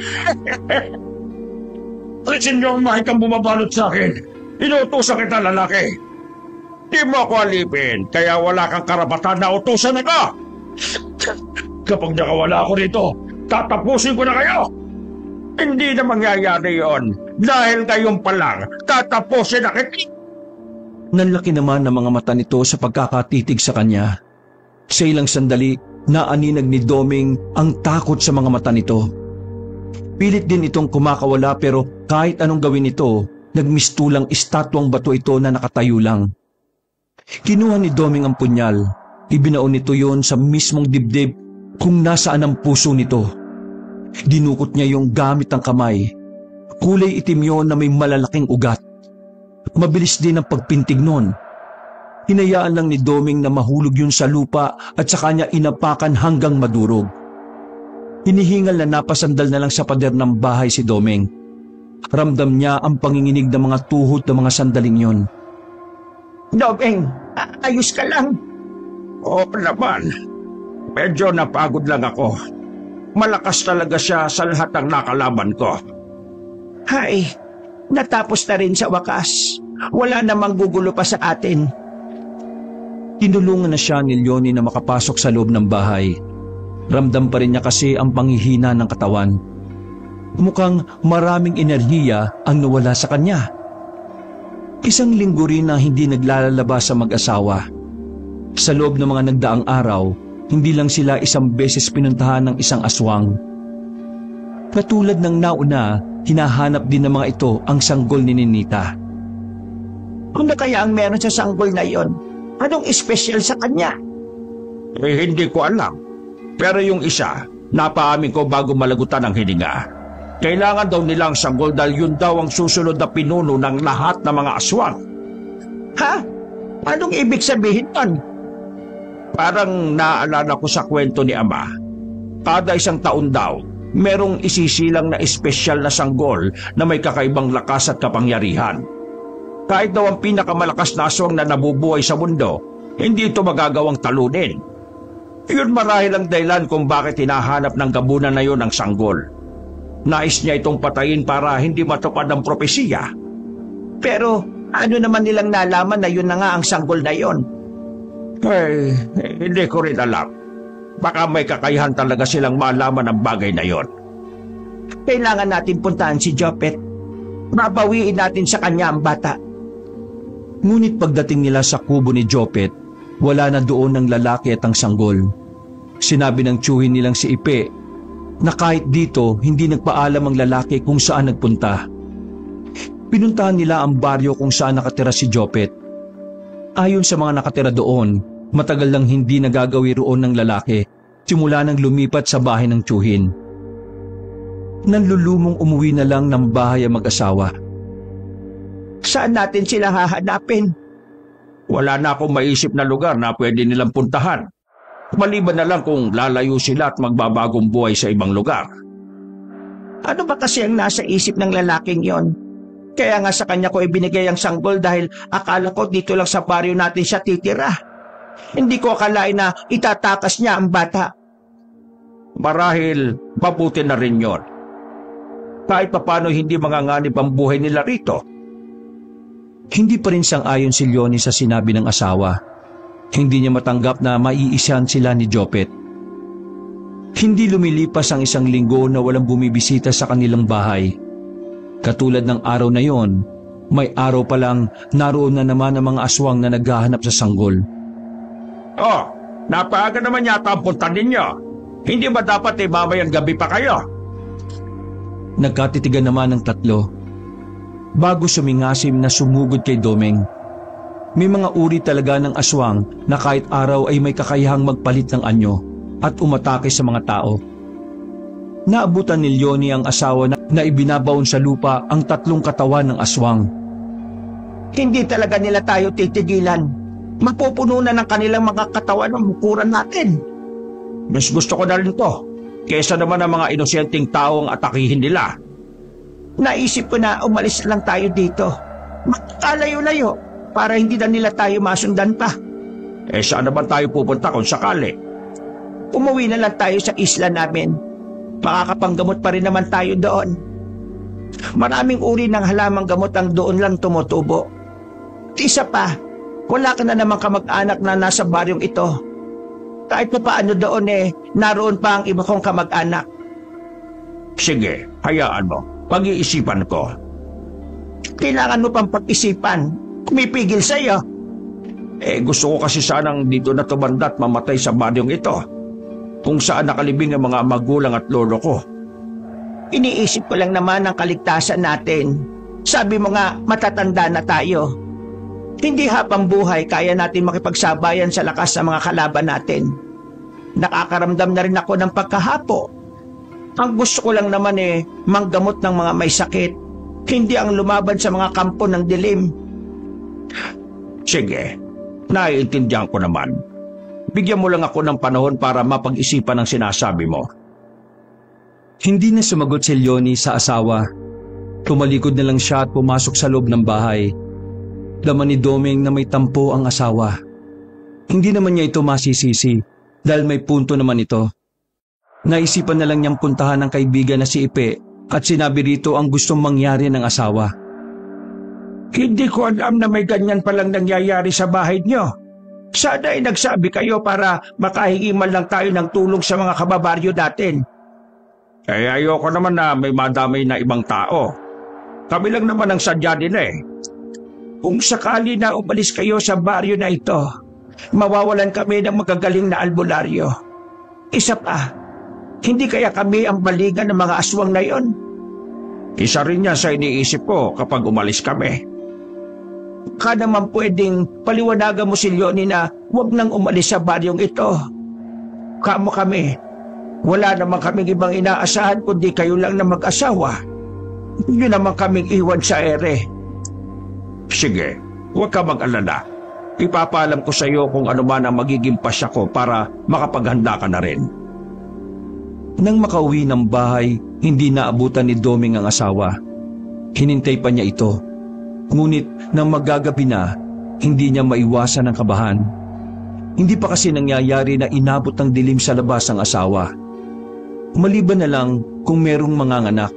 Alisin niyo ang mahikang bumabalot sa akin. Inuutosan kita, lalaki. Di mo ako alipin, kaya wala kang karapatan na utusan ako. Kapag nakawala ako rito, tatapusin ko na kayo. Hindi na mangyayari yon. Dahil ngayon pa lang, tatapusin na kita. Nanlaki naman ng mga mata nito sa pagkakatitig sa kanya. Sa ilang sandali, naaninag ni Domeng ang takot sa mga mata nito. Pilit din itong kumakawala pero kahit anong gawin ito, nagmistulang estatwang bato ito na nakatayo lang. Kinuha ni Domeng ang punyal, ibinaon nito yon sa mismong dibdib kung nasaan ang puso nito. Dinukot niya yung gamit ng kamay. Kulay itim yon na may malalaking ugat. Mabilis din ang pagpintig nun. Hinayaan lang ni Domeng na mahulog yun sa lupa at saka niya inapakan hanggang madurog. Hinihingal na napasandal na lang sa pader ng bahay si Domeng. Ramdam niya ang panginginig ng mga tuhod ng mga sandaling yon. Domeng, ayos ka lang. Oo naman. Medyo napagod lang ako. Malakas talaga siya sa lahat ng nakalaban ko. Hay, natapos na rin sa wakas. Wala namang gugulo pa sa atin. Tinulungan na siya ni Leonie na makapasok sa loob ng bahay. Ramdam pa rin niya kasi ang panghihina ng katawan. Mukhang maraming enerhiya ang nawala sa kanya. Isang linggo rin na hindi naglalabas sa mag-asawa. Sa loob ng mga nagdaang araw, hindi lang sila isang beses pinuntahan ng isang aswang. Katulad ng nauna, hinahanap din ng mga ito ang sanggol ni Ninita. Ano kaya ang meron sa sanggol na yon? Anong espesyal sa kanya? Hindi ko alam. Pero yung isa, napaamin ko bago malagutan ang hininga. Kailangan daw nilang sanggol dahil yun daw ang susunod na pinuno ng lahat ng mga aswang. Ha? Anong ibig sabihin nun? Parang naalala ko sa kwento ni Ama. Kada isang taon daw, merong isisilang na espesyal na sanggol na may kakaibang lakas at kapangyarihan. Kahit daw ang pinakamalakas na aswang na nabubuhay sa mundo, hindi ito magagawang talunin. Yun marahil ang dahilan kung bakit hinahanap ng gabunan na yun ang sanggol. Nais niya itong patayin para hindi matupad ang propesiya. Pero ano naman nilang nalaman na yun na nga ang sanggol na yon? Ay, hindi ko rin alam. Baka may kakayahan talaga silang malaman ang bagay na yon. Kailangan natin puntahan si Jopet. Mabawiin natin sa kanya ang bata. Ngunit pagdating nila sa kubo ni Jopet, wala na doon ang lalaki at ang sanggol. Sinabi ng tiyuhin nilang si Ipe na kahit dito hindi nagpaalam ang lalaki kung saan nagpunta. Pinuntahan nila ang baryo kung saan nakatira si Jopet. Ayon sa mga nakatira doon, matagal lang hindi nagagawi roon ng lalaki simula nang lumipat sa bahay ng tiyuhin. Nanlulumong umuwi na lang ng bahay ang mag-asawa. Saan natin sila hahanapin? Wala na akong maisip na lugar na pwede nilang puntahan. Maliban na lang kung lalayo sila at magbabagong buhay sa ibang lugar. Ano ba kasi ang nasa isip ng lalaking yon? Kaya nga sa kanya ko ibinigay ang sanggol dahil akala ko dito lang sa baryo natin siya titira. Hindi ko akalain na itatakas niya ang bata. Marahil mabuti na rin yon. Kahit papano hindi manganganib ang buhay nila rito. Hindi pa rin sang-ayon si Leonie sa sinabi ng asawa. Hindi niya matanggap na maiisahan sila ni Jopet. Hindi lumilipas ang 1 linggo na walang bumibisita sa kanilang bahay. Katulad ng araw na yon, may araw pa lang naroon na naman ang mga aswang na naghahanap sa sanggol. Oh, napaaga naman yata ang punta ninyo. Hindi ba dapat mamayang gabi pa kayo? Nagkatitigan naman ng tatlo. Bago sumingasim na sumugod kay Domeng. May mga uri talaga ng aswang na kahit araw ay may kakayahang magpalit ng anyo at umatake sa mga tao. Naabutan ni Leonie ang asawa na ibinabaon sa lupa ang 3 katawan ng aswang. Hindi talaga nila tayo titigilan. Mapupuno na ng kanilang mga katawan ng bukuran natin. Mas gusto ko na rin to, kesa naman ang mga inosenteng tao ang atakihin nila. Naisip ko na umalis lang tayo dito. Magkalayo-layo para hindi na nila tayo masundan pa. Saan naman tayo pupunta kung sakali? Umuwi na lang tayo sa isla namin. Makakapanggamot pa rin naman tayo doon. Maraming uri ng halamang gamot ang doon lang tumutubo. Isa pa, wala ka na namang kamag-anak na nasa baryong ito. Kahit pa paano doon naroon pa ang iba kong kamag-anak. Sige, hayaan mo. Pag-iisipan ko. Kailangan mo pang pag-isipan. Kumipigil sa'yo. Gusto ko kasi sanang dito na tumanda at mamatay sa baryong ito, kung saan nakalibing ang mga magulang at lolo ko. Iniisip ko lang naman ang kaligtasan natin. Sabi mo nga, matatanda na tayo. Hindi habang buhay kaya natin makipagsabayan sa lakas ng mga kalaban natin. Nakakaramdam na rin ako ng pagkahapo. Ang gusto ko lang naman manggamot ng mga may sakit, hindi ang lumaban sa mga kampo ng dilim. Sige, naiintindihan ko naman. Bigyan mo lang ako ng panahon para mapag-isipan ang sinasabi mo. Hindi na sumagot si Leonie sa asawa. Tumalikod na lang siya at pumasok sa loob ng bahay. Laman ni Domeng na may tampo ang asawa. Hindi naman niya ito masisisi dahil may punto naman ito. Naisipan na lang niyang puntahan ng kaibigan na si Ipe at sinabi rito ang gustong mangyari ng asawa. Hindi ko alam na may ganyan palang nangyayari sa bahay niyo. Sana ay nagsabi kayo para makahingi man lang tayo ng tulong sa mga kababaryo natin. Ayoko naman na may madamay na ibang tao. Kami lang naman ang sadya nila Kung sakali na umalis kayo sa baryo na ito, mawawalan kami ng magagaling na albularyo. Isa pa, hindi kaya kami ang baligan ng mga aswang na yon? Isa rin yan sa iniisip ko kapag umalis kami. Ka naman pwedeng paliwanagan mo si Leonie na huwag nang umalis sa baryong ito. Kamo kami. Wala naman kaming ibang inaasahan kundi kayo lang na mag-asawa. Yun naman kaming iwan sa ere. Sige, huwag ka mag-alala. Ipapaalam ko sa iyo kung ano man ang magiging pasya ko para makapaghanda ka na rin. Nang makauwi ng bahay, hindi naabutan ni Domeng ang asawa. Hinintay pa niya ito. Ngunit nang magagabi na, hindi niya maiwasan ang kabahan. Hindi pa kasi nangyayari na inabot ng dilim sa labas ang asawa. Maliban na lang kung merong manganganak.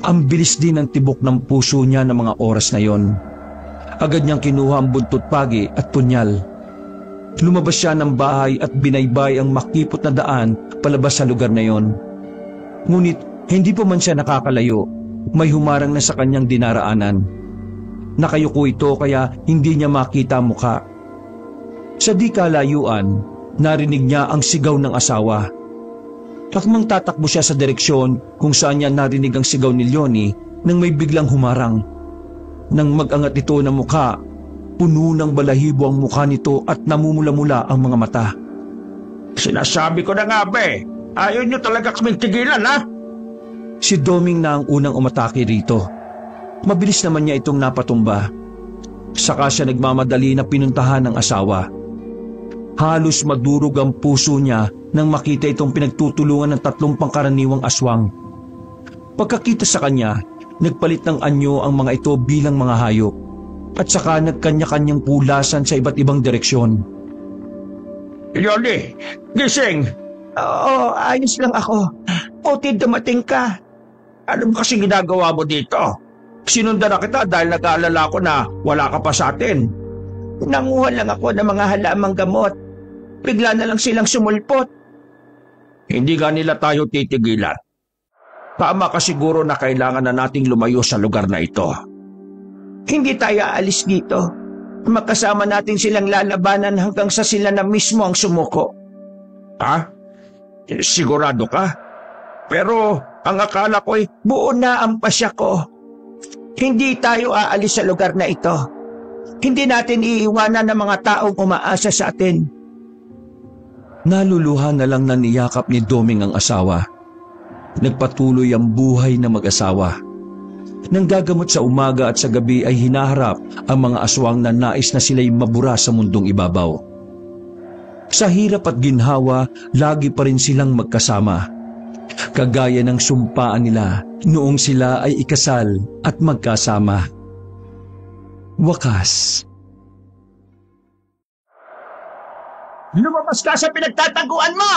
Ang bilis din ng tibok ng puso niya ng mga oras na yon. Agad niyang kinuha ang buntot pagi at punyal. Lumabas siya ng bahay at binaybay ang makipot na daan palabas sa lugar na yon. Ngunit hindi pa man siya nakakalayo, may humarang na sa kanyang dinaraanan. Nakayuko ito kaya hindi niya makita ang mukha. Sa di kalayuan, narinig niya ang sigaw ng asawa. Takmang tatakbo siya sa direksyon kung saan niya narinig ang sigaw ni Leonie nang may biglang humarang. Nang mag-angat ito ng mukha, puno ng balahibo ang mukha nito at namumula-mula ang mga mata. Sinasabi ko na nga ba ayaw niyo talaga kaming tigilan, ha? Si Doming na ang unang umatake rito. Mabilis naman niya itong napatumba. Saka siya nagmamadali na pinuntahan ng asawa. Halos madurog ang puso niya nang makita itong pinagtutulungan ng 3 pangkaraniwang aswang. Pagkakita sa kanya, nagpalit ng anyo ang mga ito bilang mga hayop at saka nagkanya-kanyang pulasan sa iba't ibang direksyon. Leonie, gising! Oo, ayos lang ako. Buti dumating ka. Ano ba kasing ginagawa mo dito? Sinundan na kita dahil nag-aalala ko na wala ka pa sa atin. Nanguha lang ako ng mga halamang gamot. Bigla na lang silang sumulpot. Hindi nga nila tayo titigilan. Tama ka siguro na kailangan na nating lumayo sa lugar na ito. Hindi tayo aalis dito. Makasama natin silang lalabanan hanggang sa sila na mismo ang sumuko. Ha? Sigurado ka? Pero ang akala ko'y buo na ang pasya ko. Hindi tayo aalis sa lugar na ito. Hindi natin iiwanan ng mga taong umaasa sa atin. Naluluha na lang na niyakap ni Doming ang asawa. Nagpatuloy ang buhay na mag-asawa. Nang gagamot sa umaga at sa gabi ay hinaharap ang mga aswang na nais na sila'y mabura sa mundong ibabaw. Sa hirap at ginhawa, lagi pa rin silang magkasama. Kagaya ng sumpaan nila noong sila ay ikasal at magkasama. Wakas. Lumabas ka sa pinagtataguan mo!